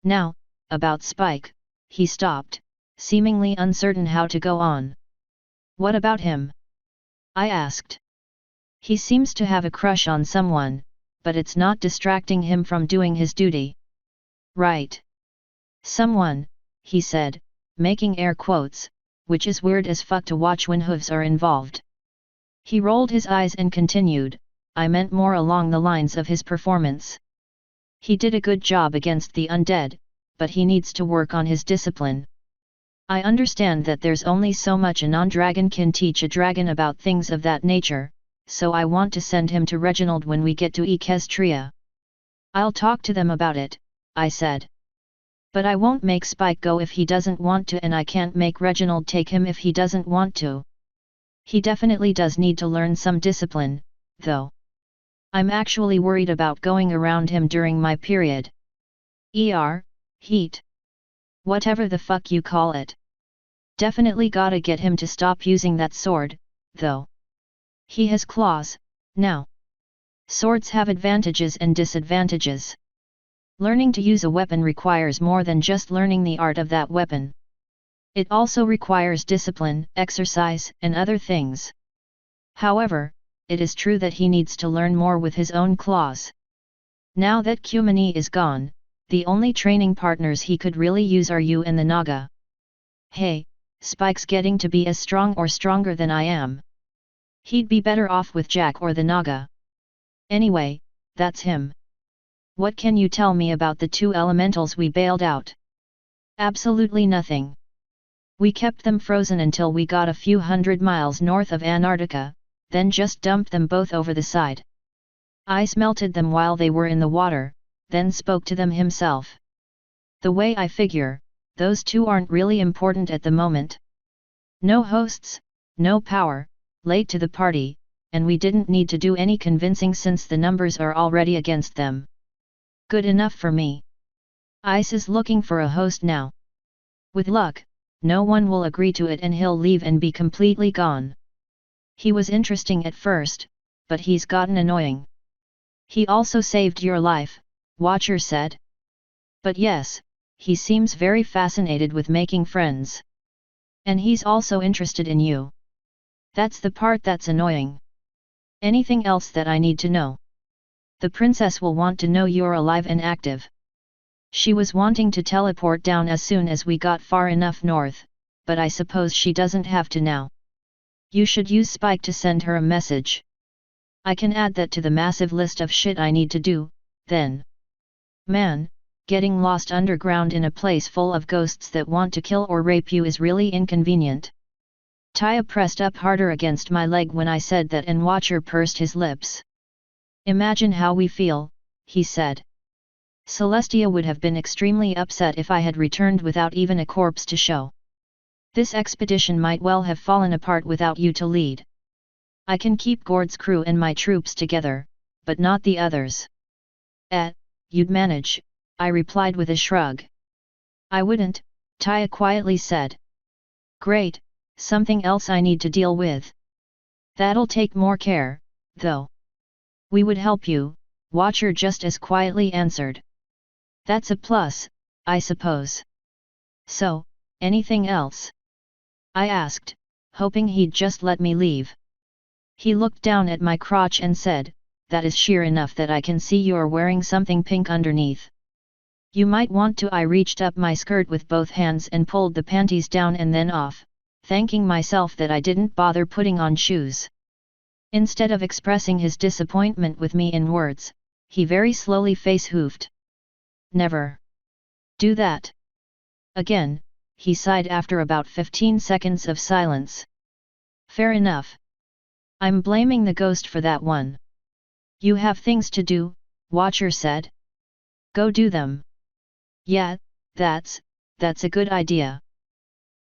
Now, about Spike, he stopped, seemingly uncertain how to go on. What about him? I asked. He seems to have a crush on someone, but it's not distracting him from doing his duty. Right. Someone, he said, making air quotes, which is weird as fuck to watch when hooves are involved. He rolled his eyes and continued, I meant more along the lines of his performance. He did a good job against the undead, but he needs to work on his discipline. I understand that there's only so much a non-dragon can teach a dragon about things of that nature, so I want to send him to Reginald when we get to Equestria. I'll talk to them about it, I said. But I won't make Spike go if he doesn't want to and I can't make Reginald take him if he doesn't want to. He definitely does need to learn some discipline, though. I'm actually worried about going around him during my period. Heat. Whatever the fuck you call it. Definitely gotta get him to stop using that sword, though. He has claws, now. Swords have advantages and disadvantages. Learning to use a weapon requires more than just learning the art of that weapon. It also requires discipline, exercise, and other things. However, it is true that he needs to learn more with his own claws. Now that Cumini is gone, the only training partners he could really use are you and the Naga. Hey, Spike's getting to be as strong or stronger than I am. He'd be better off with Jack or the Naga. Anyway, that's him. What can you tell me about the two elementals we bailed out? Absolutely nothing. We kept them frozen until we got a few hundred miles north of Antarctica, then just dumped them both over the side. Ice melted them while they were in the water, then spoke to them himself. The way I figure, those two aren't really important at the moment. No hosts, no power, late to the party, and we didn't need to do any convincing since the numbers are already against them. Good enough for me. Ice is looking for a host now. With luck, no one will agree to it and he'll leave and be completely gone. He was interesting at first, but he's gotten annoying. He also saved your life, Watcher said. But yes, he seems very fascinated with making friends. And he's also interested in you. That's the part that's annoying. Anything else that I need to know? The princess will want to know you're alive and active. She was wanting to teleport down as soon as we got far enough north, but I suppose she doesn't have to now. You should use Spike to send her a message. I can add that to the massive list of shit I need to do, then. Man, getting lost underground in a place full of ghosts that want to kill or rape you is really inconvenient. Taya pressed up harder against my leg when I said that and Watcher pursed his lips. Imagine how we feel, he said. Celestia would have been extremely upset if I had returned without even a corpse to show. This expedition might well have fallen apart without you to lead. I can keep Gord's crew and my troops together, but not the others. You'd manage, I replied with a shrug. I wouldn't, Taya quietly said. Great, something else I need to deal with. That'll take more care, though. We would help you, Watcher just as quietly answered. That's a plus, I suppose. So, anything else? I asked, hoping he'd just let me leave. He looked down at my crotch and said, that is sheer enough that I can see you're wearing something pink underneath. You might want to. I reached up my skirt with both hands and pulled the panties down and then off, thanking myself that I didn't bother putting on shoes. Instead of expressing his disappointment with me in words, he very slowly face-hoofed. Never do that again, he sighed after about 15 seconds of silence. Fair enough. I'm blaming the ghost for that one. You have things to do, Watcher said. Go do them. Yeah, that's a good idea.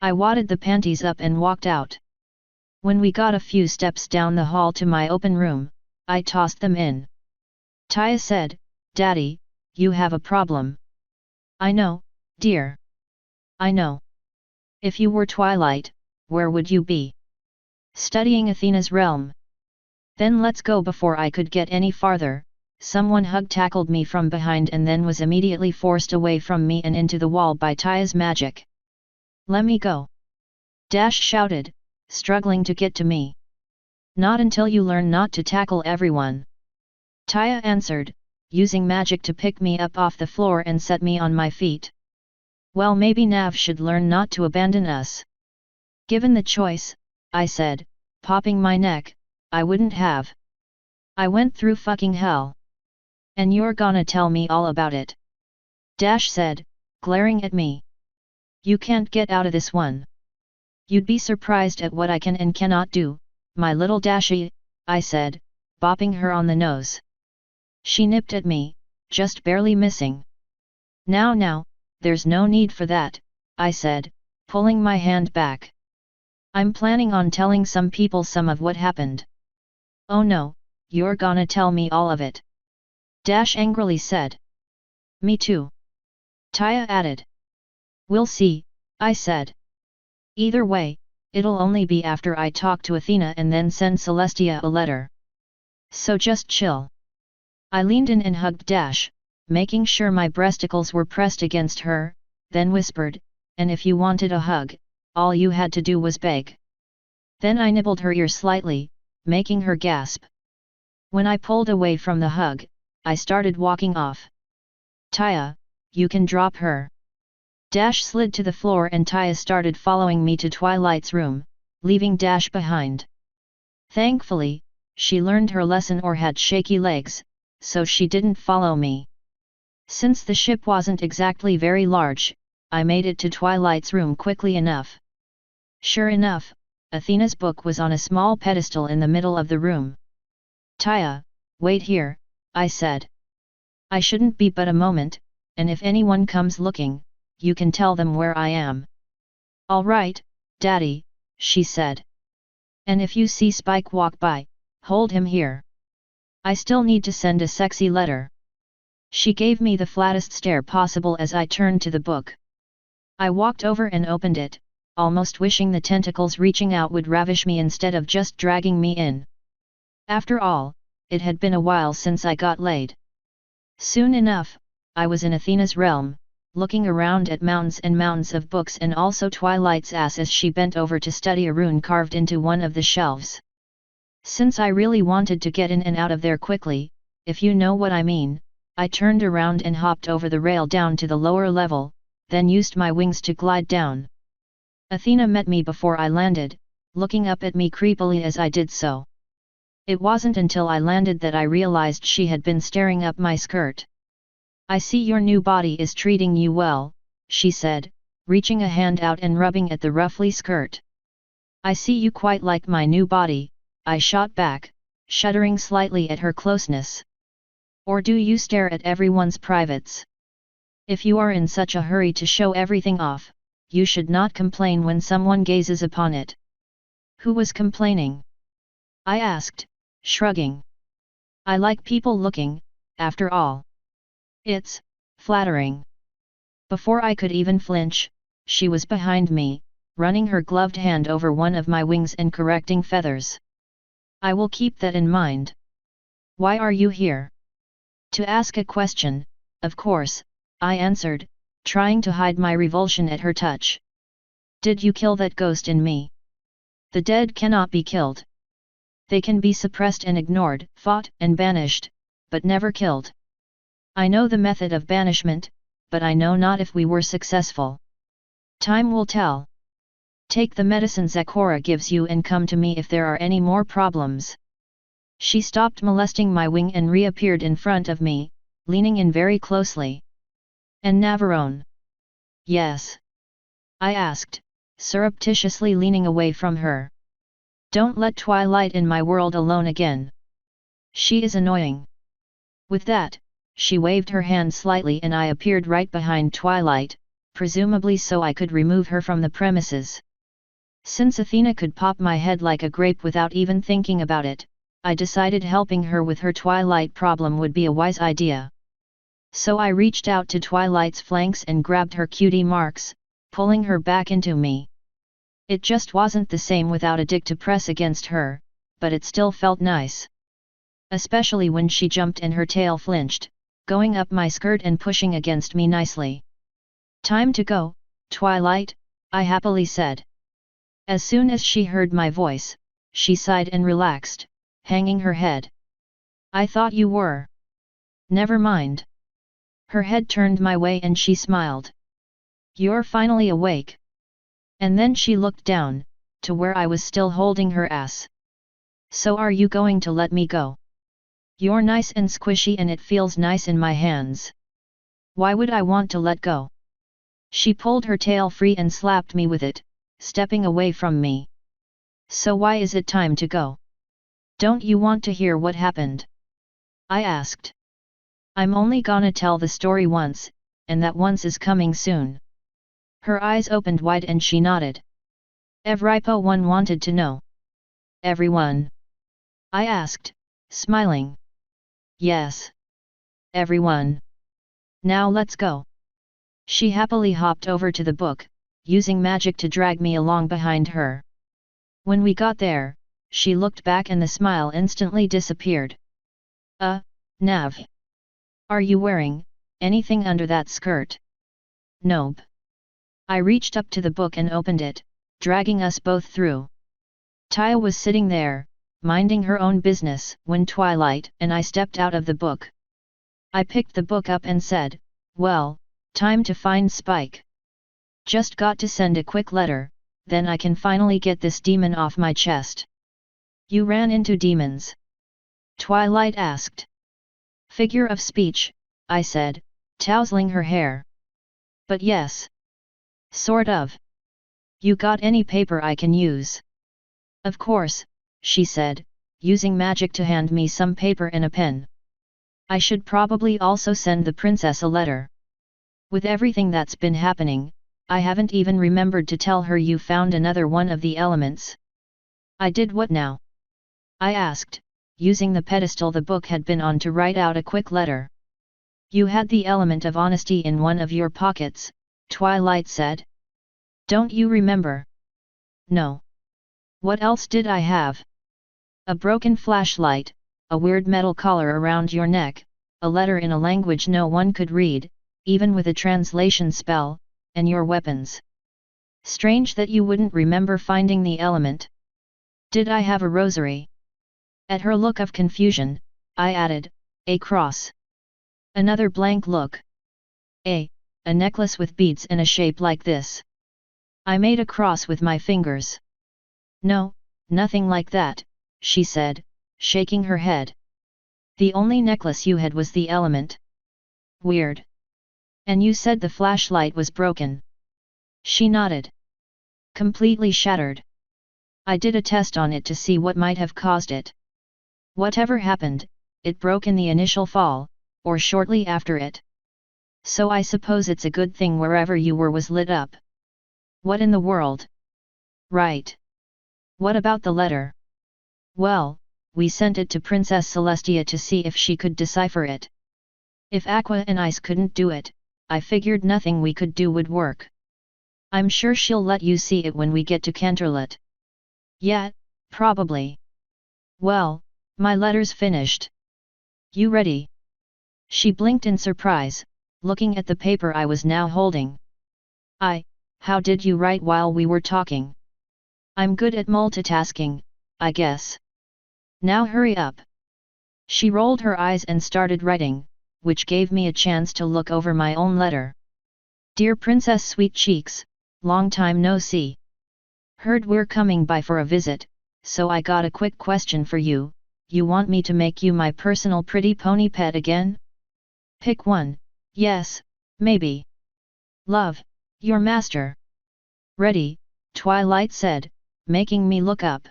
I wadded the panties up and walked out. When we got a few steps down the hall to my open room, I tossed them in. Taya said, Daddy, you have a problem. I know, dear. I know. If you were Twilight, where would you be? Studying Athena's realm. Then let's go. Before I could get any farther, someone tackled me from behind and then was immediately forced away from me and into the wall by Taya's magic. Let me go. Dash shouted, struggling to get to me. Not until you learn not to tackle everyone. Taya answered, using magic to pick me up off the floor and set me on my feet. Well, maybe Nav should learn not to abandon us. Given the choice, I said, popping my neck, I wouldn't have. I went through fucking hell. And you're gonna tell me all about it? Dash said, glaring at me. You can't get out of this one. You'd be surprised at what I can and cannot do, my little Dashie, I said, bopping her on the nose. She nipped at me, just barely missing. Now, there's no need for that, I said, pulling my hand back. I'm planning on telling some people some of what happened. Oh no, you're gonna tell me all of it. Dash angrily said. Me too. Taya added. We'll see, I said. Either way, it'll only be after I talk to Athena and then send Celestia a letter. So just chill. I leaned in and hugged Dash, making sure my breasticles were pressed against her, then whispered, and if you wanted a hug, all you had to do was beg. Then I nibbled her ear slightly, making her gasp. When I pulled away from the hug, I started walking off. Taya, you can drop her. Dash slid to the floor and Taya started following me to Twilight's room, leaving Dash behind. Thankfully, she learned her lesson or had shaky legs, so she didn't follow me. Since the ship wasn't exactly very large, I made it to Twilight's room quickly enough. Sure enough, Athena's book was on a small pedestal in the middle of the room. Taya, wait here, I said. I shouldn't be but a moment, and if anyone comes looking, you can tell them where I am. All right, Daddy, she said. And if you see Spike walk by, hold him here. I still need to send a sexy letter. She gave me the flattest stare possible as I turned to the book. I walked over and opened it, almost wishing the tentacles reaching out would ravish me instead of just dragging me in. After all, it had been a while since I got laid. Soon enough, I was in Athena's realm, looking around at mountains and mountains of books and also Twilight's ass as she bent over to study a rune carved into one of the shelves. Since I really wanted to get in and out of there quickly, if you know what I mean, I turned around and hopped over the rail down to the lower level, then used my wings to glide down. Athena met me before I landed, looking up at me creepily as I did so. It wasn't until I landed that I realized she had been staring up my skirt. I see your new body is treating you well, she said, reaching a hand out and rubbing at the ruffly skirt. I see you quite like my new body, I shot back, shuddering slightly at her closeness. Or do you stare at everyone's privates? If you are in such a hurry to show everything off, you should not complain when someone gazes upon it. Who was complaining? I asked, shrugging. I like people looking, after all. It's flattering. Before I could even flinch, she was behind me, running her gloved hand over one of my wings and correcting feathers. I will keep that in mind. Why are you here? To ask a question, of course, I answered, trying to hide my revulsion at her touch. Did you kill that ghost in me? The dead cannot be killed. They can be suppressed and ignored, fought and banished, but never killed. I know the method of banishment, but I know not if we were successful. Time will tell. Take the medicine Zecora gives you and come to me if there are any more problems. She stopped molesting my wing and reappeared in front of me, leaning in very closely. And Navarone? Yes. I asked, surreptitiously leaning away from her. Don't let Twilight in my world alone again. She is annoying. With that, she waved her hand slightly and I appeared right behind Twilight, presumably so I could remove her from the premises. Since Athena could pop my head like a grape without even thinking about it, I decided helping her with her Twilight problem would be a wise idea. So I reached out to Twilight's flanks and grabbed her cutie marks, pulling her back into me. It just wasn't the same without a dick to press against her, but it still felt nice. Especially when she jumped and her tail flinched, going up my skirt and pushing against me nicely. Time to go, Twilight, I happily said. As soon as she heard my voice, she sighed and relaxed, hanging her head. I thought you were. Never mind. Her head turned my way and she smiled. You're finally awake. And then she looked down, to where I was still holding her ass. So are you going to let me go? You're nice and squishy and it feels nice in my hands. Why would I want to let go? She pulled her tail free and slapped me with it, stepping away from me. So why is it time to go? Don't you want to hear what happened? I asked. I'm only gonna tell the story once, and that once is coming soon. Her eyes opened wide and she nodded. Everyone wanted to know. Everyone? I asked, smiling. Yes. Everyone. Now let's go. She happily hopped over to the book, using magic to drag me along behind her. When we got there, she looked back and the smile instantly disappeared. Nav. Are you wearing anything under that skirt? Nope. I reached up to the book and opened it, dragging us both through. Taya was sitting there, minding her own business, when Twilight and I stepped out of the book. I picked the book up and said, well, Time to find Spike. Just got to send a quick letter, then I can finally get this demon off my chest. You ran into demons? Twilight asked. Figure of speech, I said, tousling her hair. But yes. Sort of. You got any paper I can use? Of course, she said, using magic to hand me some paper and a pen. I should probably also send the princess a letter. With everything that's been happening, I haven't even remembered to tell her you found another one of the elements. I did what now? I asked, using the pedestal the book had been on to write out a quick letter. You had the element of honesty in one of your pockets, Twilight said. Don't you remember? No. What else did I have? A broken flashlight, a weird metal collar around your neck, a letter in a language no one could read, even with a translation spell, and your weapons. Strange that you wouldn't remember finding the element. Did I have a rosary? At her look of confusion, I added, a cross. Another blank look. A necklace with beads in a shape like this. I made a cross with my fingers. No, nothing like that, she said, shaking her head. The only necklace you had was the element. Weird. And you said the flashlight was broken. She nodded. Completely shattered. I did a test on it to see what might have caused it. Whatever happened, it broke in the initial fall, or shortly after it. So I suppose it's a good thing wherever you were was lit up. What in the world? Right. What about the letter? Well, we sent it to Princess Celestia to see if she could decipher it. If Aqua and Ice couldn't do it, I figured nothing we could do would work. I'm sure she'll let you see it when we get to Canterlot. Yeah, probably. Well, my letter's finished. You ready? She blinked in surprise, looking at the paper I was now holding. How did you write while we were talking? I'm good at multitasking, I guess. Now hurry up. She rolled her eyes and started writing, which gave me a chance to look over my own letter. Dear Princess Sweet Cheeks, long time no see. Heard we're coming by for a visit, so I got a quick question for you. You want me to make you my personal pretty pony pet again? Pick one. Yes, maybe. Love, your master. Ready, Twilight said, making me look up.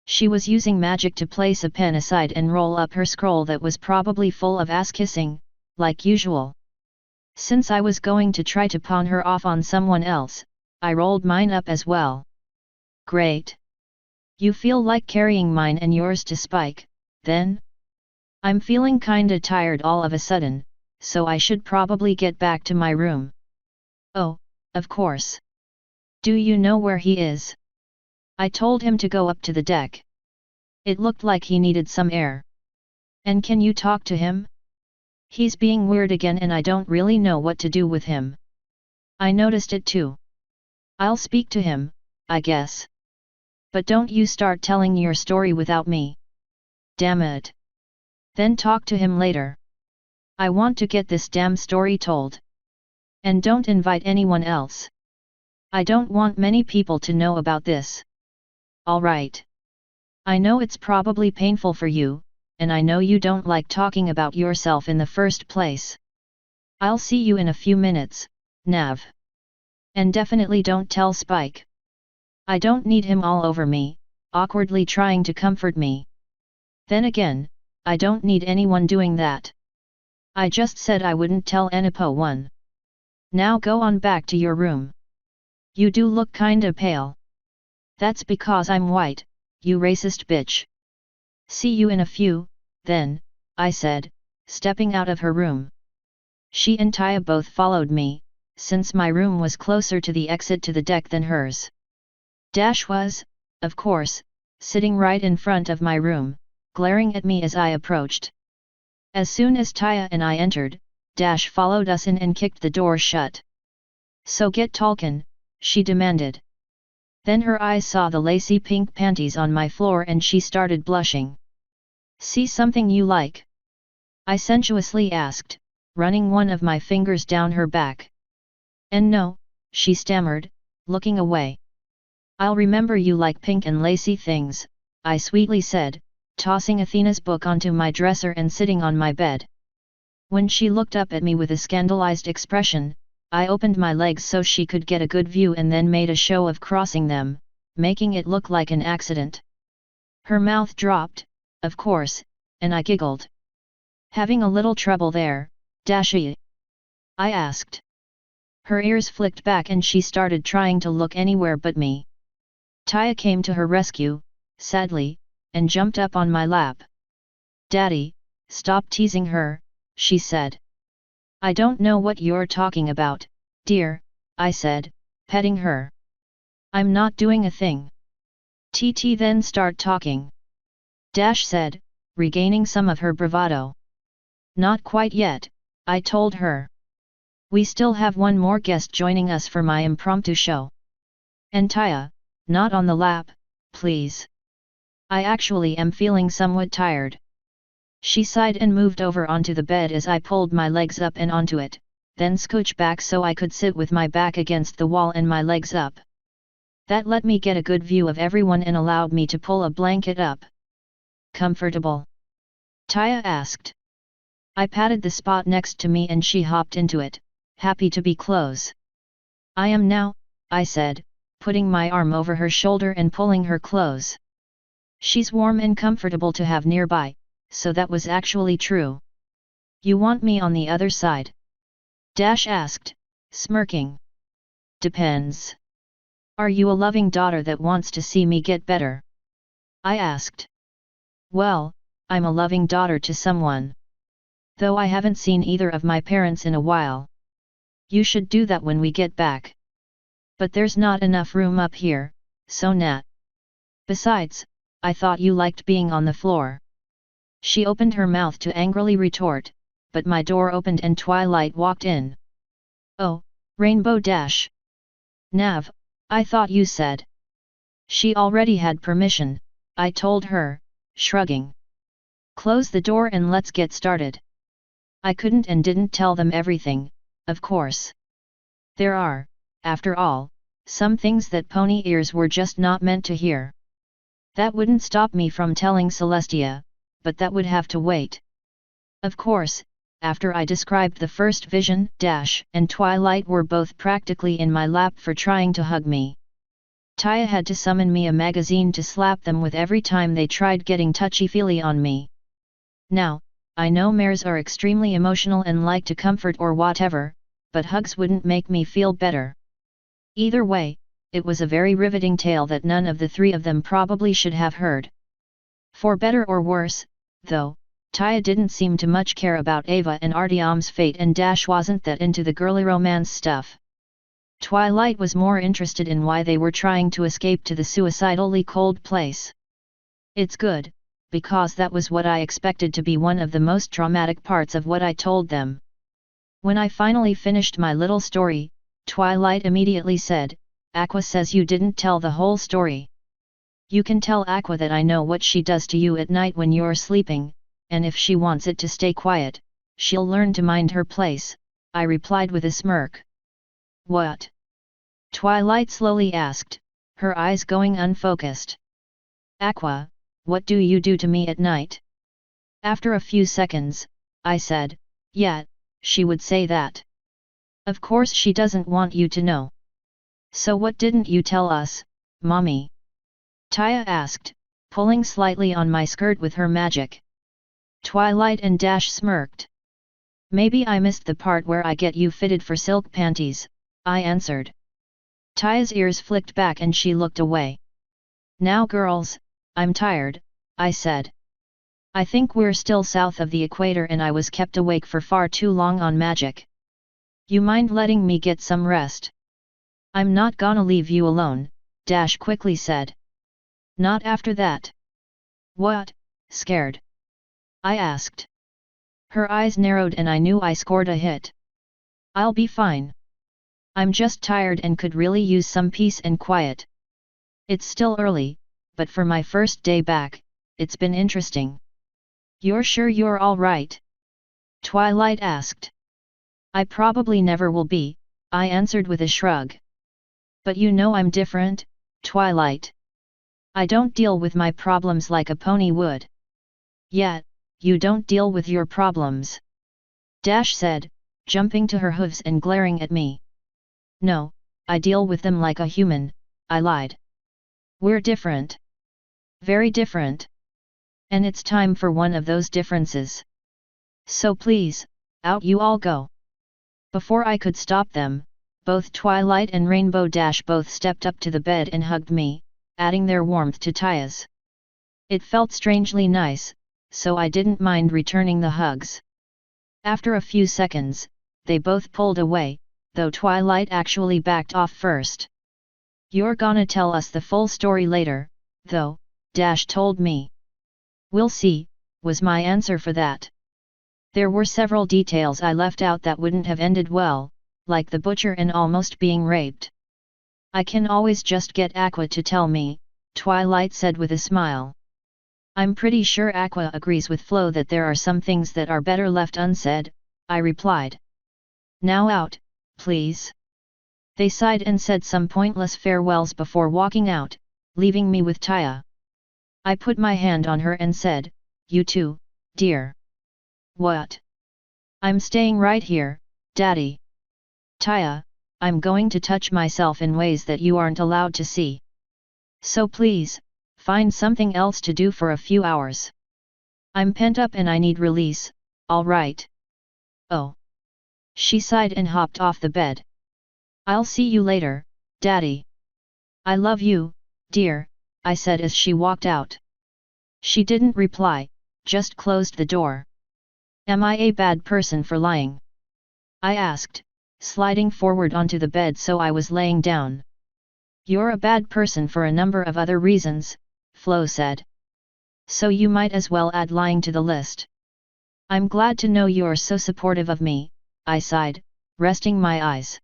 She was using magic to place a pen aside and roll up her scroll that was probably full of ass-kissing, like usual. Since I was going to try to pawn her off on someone else, I rolled mine up as well. Great. You feel like carrying mine and yours to Spike, then? I'm feeling kinda tired all of a sudden, so I should probably get back to my room. Oh, of course. Do you know where he is? I told him to go up to the deck. It looked like he needed some air. And can you talk to him? He's being weird again and I don't really know what to do with him. I noticed it too. I'll speak to him, I guess. But don't you start telling your story without me. Damn it. Then talk to him later. I want to get this damn story told. And don't invite anyone else. I don't want many people to know about this. Alright. I know it's probably painful for you, and I know you don't like talking about yourself in the first place. I'll see you in a few minutes, Nav. And definitely don't tell Spike. I don't need him all over me, awkwardly trying to comfort me. Then again, I don't need anyone doing that. I just said I wouldn't tell Enipo one. Now go on back to your room. You do look kinda pale. That's because I'm white, you racist bitch. See you in a few, then, I said, stepping out of her room. She and Taya both followed me, since my room was closer to the exit to the deck than hers. Dash was, of course, sitting right in front of my room, glaring at me as I approached. As soon as Taya and I entered, Dash followed us in and kicked the door shut. So get talkin', she demanded. Then her eyes saw the lacy pink panties on my floor and she started blushing. See something you like? I sensuously asked, running one of my fingers down her back. And no, she stammered, looking away. I'll remember you like pink and lacy things, I sweetly said, tossing Athena's book onto my dresser and sitting on my bed. When she looked up at me with a scandalized expression, I opened my legs so she could get a good view and then made a show of crossing them, making it look like an accident. Her mouth dropped, of course, and I giggled. Having a little trouble there, Dashi? I asked. Her ears flicked back and she started trying to look anywhere but me. Taya came to her rescue, sadly, and jumped up on my lap. Daddy, stop teasing her, she said. I don't know what you're talking about, dear, I said, petting her. I'm not doing a thing. TT then start talking. Dash said, regaining some of her bravado. Not quite yet, I told her. We still have one more guest joining us for my impromptu show. And Taya, not on the lap, please. I actually am feeling somewhat tired. She sighed and moved over onto the bed as I pulled my legs up and onto it, then scooched back so I could sit with my back against the wall and my legs up. That let me get a good view of everyone and allowed me to pull a blanket up. Comfortable? Taya asked. I patted the spot next to me and she hopped into it, happy to be close. I am now, I said, putting my arm over her shoulder and pulling her close. She's warm and comfortable to have nearby, so that was actually true. You want me on the other side? Dash asked, smirking. Depends. Are you a loving daughter that wants to see me get better? I asked. Well, I'm a loving daughter to someone. Though I haven't seen either of my parents in a while. You should do that when we get back. But there's not enough room up here, so Nat. Besides, I thought you liked being on the floor. She opened her mouth to angrily retort, but my door opened and Twilight walked in. Oh, Rainbow Dash. Nav, I thought you said. She already had permission, I told her, shrugging. Close the door and let's get started. I couldn't and didn't tell them everything, of course. There are, after all, some things that pony ears were just not meant to hear. That wouldn't stop me from telling Celestia, but that would have to wait. Of course, after I described the first vision, Dash and Twilight were both practically in my lap for trying to hug me. Taya had to summon me a magazine to slap them with every time they tried getting touchy-feely on me. Now, I know mares are extremely emotional and like to comfort or whatever, but hugs wouldn't make me feel better. Either way, it was a very riveting tale that none of the three of them probably should have heard. For better or worse, though, Taya didn't seem to much care about Ava and Artyom's fate and Dash wasn't that into the girly romance stuff. Twilight was more interested in why they were trying to escape to the suicidally cold place. It's good, because that was what I expected to be one of the most dramatic parts of what I told them. When I finally finished my little story, Twilight immediately said, Aqua says you didn't tell the whole story. You can tell Aqua that I know what she does to you at night when you're sleeping, and if she wants it to stay quiet, she'll learn to mind her place, I replied with a smirk. What? Twilight slowly asked, her eyes going unfocused. Aqua, what do you do to me at night? After a few seconds, I said, yeah, she would say that. Of course she doesn't want you to know. So what didn't you tell us, Mommy? Taya asked, pulling slightly on my skirt with her magic. Twilight and Dash smirked. Maybe I missed the part where I get you fitted for silk panties, I answered. Taya's ears flicked back and she looked away. Now girls, I'm tired, I said. I think we're still south of the equator and I was kept awake for far too long on magic. You mind letting me get some rest? I'm not gonna leave you alone, Dash quickly said. Not after that. What, scared? I asked. Her eyes narrowed and I knew I scored a hit. I'll be fine. I'm just tired and could really use some peace and quiet. It's still early, but for my first day back, it's been interesting. You're sure you're all right? Twilight asked. I probably never will be, I answered with a shrug. But you know I'm different, Twilight. I don't deal with my problems like a pony would. Yet, you don't deal with your problems. Dash said, jumping to her hooves and glaring at me. No, I deal with them like a human, I lied. We're different. Very different. And it's time for one of those differences. So please, out you all go. Before I could stop them, both Twilight and Rainbow Dash both stepped up to the bed and hugged me, adding their warmth to Taya's. It felt strangely nice, so I didn't mind returning the hugs. After a few seconds, they both pulled away, though Twilight actually backed off first. You're gonna tell us the full story later, though, Dash told me. We'll see, was my answer for that. There were several details I left out that wouldn't have ended well, like the butcher and almost being raped. I can always just get Aqua to tell me, Twilight said with a smile. I'm pretty sure Aqua agrees with Flo that there are some things that are better left unsaid, I replied. Now out, please. They sighed and said some pointless farewells before walking out, leaving me with Taya. I put my hand on her and said, you too, dear. What? I'm staying right here, Daddy. Taya, I'm going to touch myself in ways that you aren't allowed to see. So please, find something else to do for a few hours. I'm pent up and I need release, all right. Oh. She sighed and hopped off the bed. I'll see you later, Daddy. I love you, dear, I said as she walked out. She didn't reply, just closed the door. Am I a bad person for lying? I asked, sliding forward onto the bed so I was laying down. You're a bad person for a number of other reasons, Flo said. So you might as well add lying to the list. I'm glad to know you're so supportive of me, I sighed, resting my eyes.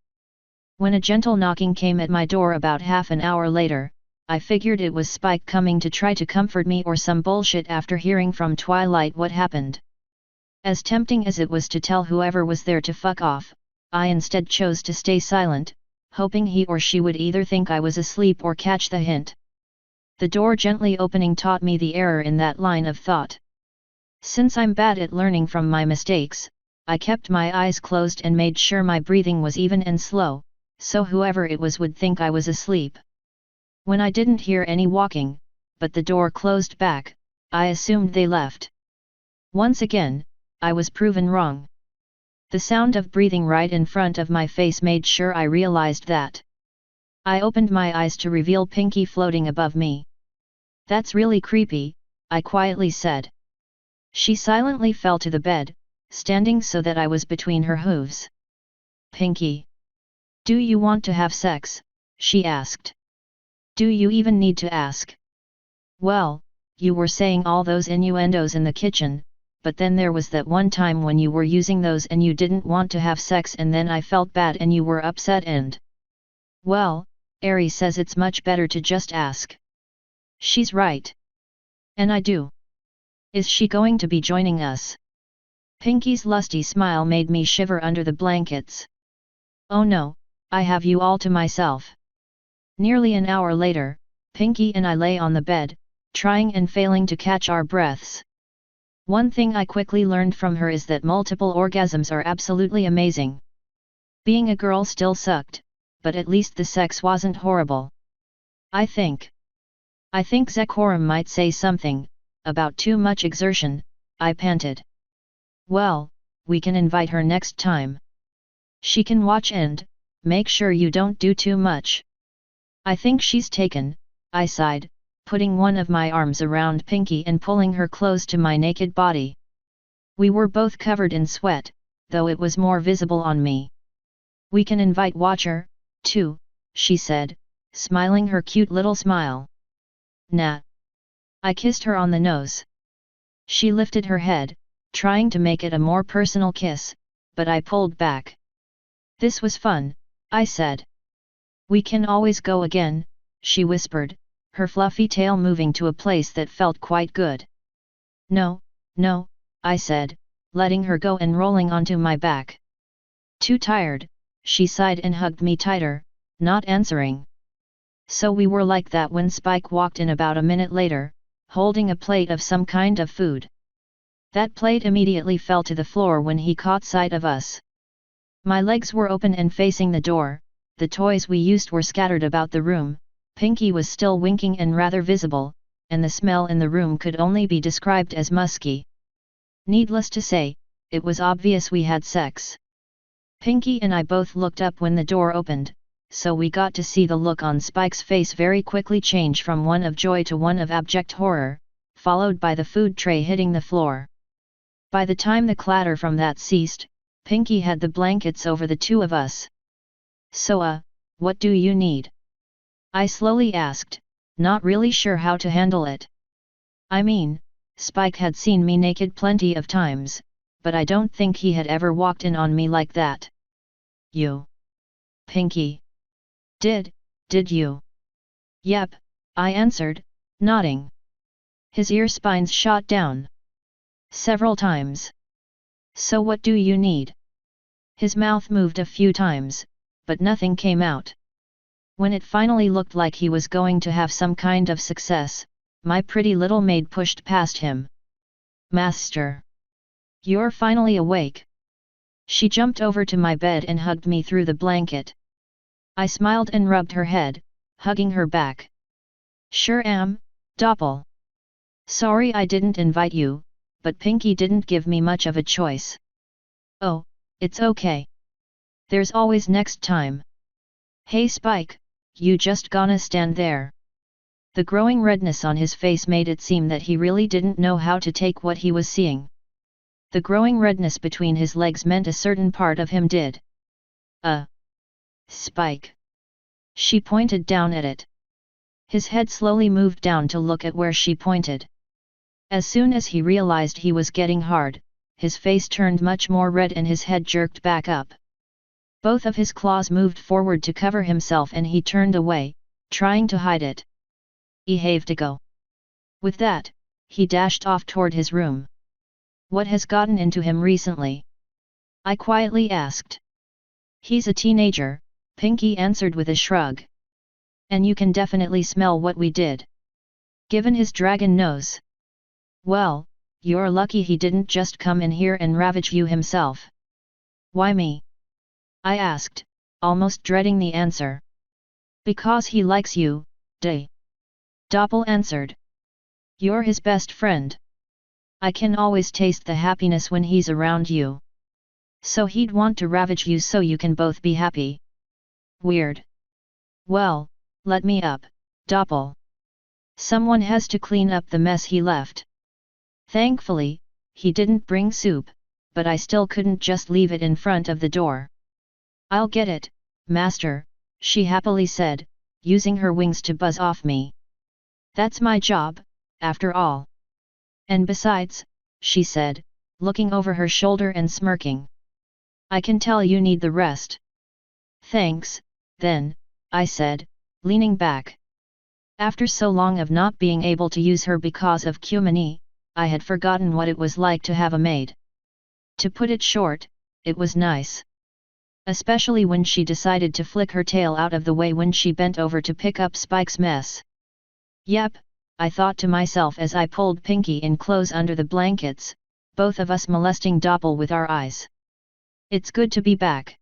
When a gentle knocking came at my door about half an hour later, I figured it was Spike coming to try to comfort me or some bullshit after hearing from Twilight what happened. As tempting as it was to tell whoever was there to fuck off, I instead chose to stay silent, hoping he or she would either think I was asleep or catch the hint. The door gently opening taught me the error in that line of thought. Since I'm bad at learning from my mistakes, I kept my eyes closed and made sure my breathing was even and slow, so whoever it was would think I was asleep. When I didn't hear any walking, but the door closed back, I assumed they left. Once again, I was proven wrong. The sound of breathing right in front of my face made sure I realized that. I opened my eyes to reveal Pinky floating above me. That's really creepy, I quietly said. She silently fell to the bed, standing so that I was between her hooves. Pinky. Do you want to have sex? She asked. Do you even need to ask? Well, you were saying all those innuendos in the kitchen, but then there was that one time when you were using those and you didn't want to have sex and then I felt bad and you were upset and… Well, Ari says it's much better to just ask. She's right. And I do. Is she going to be joining us? Pinky's lusty smile made me shiver under the blankets. Oh no, I have you all to myself. Nearly an hour later, Pinky and I lay on the bed, trying and failing to catch our breaths. One thing I quickly learned from her is that multiple orgasms are absolutely amazing. Being a girl still sucked, but at least the sex wasn't horrible. I think Zecora might say something about too much exertion, I panted. Well, we can invite her next time. She can watch and make sure you don't do too much. I think she's taken, I sighed, putting one of my arms around Pinky and pulling her close to my naked body. We were both covered in sweat, though it was more visible on me. We can invite Watcher, too, she said, smiling her cute little smile. Nah. I kissed her on the nose. She lifted her head, trying to make it a more personal kiss, but I pulled back. This was fun, I said. We can always go again, she whispered, her fluffy tail moving to a place that felt quite good. No, I said, letting her go and rolling onto my back. Too tired, she sighed and hugged me tighter, not answering. So we were like that when Spike walked in about a minute later, holding a plate of some kind of food. That plate immediately fell to the floor when he caught sight of us. My legs were open and facing the door, the toys we used were scattered about the room, Pinky was still winking and rather visible, and the smell in the room could only be described as musky. Needless to say, it was obvious we had sex. Pinky and I both looked up when the door opened, so we got to see the look on Spike's face very quickly change from one of joy to one of abject horror, followed by the food tray hitting the floor. By the time the clatter from that ceased, Pinky had the blankets over the two of us. So what do you need? I slowly asked, not really sure how to handle it. I mean, Spike had seen me naked plenty of times, but I don't think he had ever walked in on me like that. You? Pinky. Did you? Yep, I answered, nodding. His ear spines shot down. Several times. So what do you need? His mouth moved a few times, but nothing came out. When it finally looked like he was going to have some kind of success, my pretty little maid pushed past him. Master! You're finally awake. She jumped over to my bed and hugged me through the blanket. I smiled and rubbed her head, hugging her back. Sure am, Doppel. Sorry I didn't invite you, but Pinky didn't give me much of a choice. Oh, it's okay. There's always next time. Hey Spike, you just gonna stand there? The growing redness on his face made it seem that he really didn't know how to take what he was seeing. The growing redness between his legs meant a certain part of him did. Spike. She pointed down at it. His head slowly moved down to look at where she pointed. As soon as he realized he was getting hard, his face turned much more red and his head jerked back up. Both of his claws moved forward to cover himself and he turned away, trying to hide it. I have to go. With that, he dashed off toward his room. What has gotten into him recently? I quietly asked. He's a teenager, Pinky answered with a shrug. And you can definitely smell what we did. Given his dragon nose. Well, you're lucky he didn't just come in here and ravage you himself. Why me? I asked, almost dreading the answer. Because he likes you, Doppel answered. You're his best friend. I can always taste the happiness when he's around you. So he'd want to ravage you so you can both be happy. Weird. Well, let me up, Doppel. Someone has to clean up the mess he left. Thankfully, he didn't bring soup, but I still couldn't just leave it in front of the door. I'll get it, Master, she happily said, using her wings to buzz off me. That's my job, after all. And besides, she said, looking over her shoulder and smirking. I can tell you need the rest. Thanks, then, I said, leaning back. After so long of not being able to use her because of Cumini, I had forgotten what it was like to have a maid. To put it short, it was nice. Especially when she decided to flick her tail out of the way when she bent over to pick up Spike's mess. Yep, I thought to myself as I pulled Pinky in close under the blankets, both of us molesting Doppel with our eyes. It's good to be back.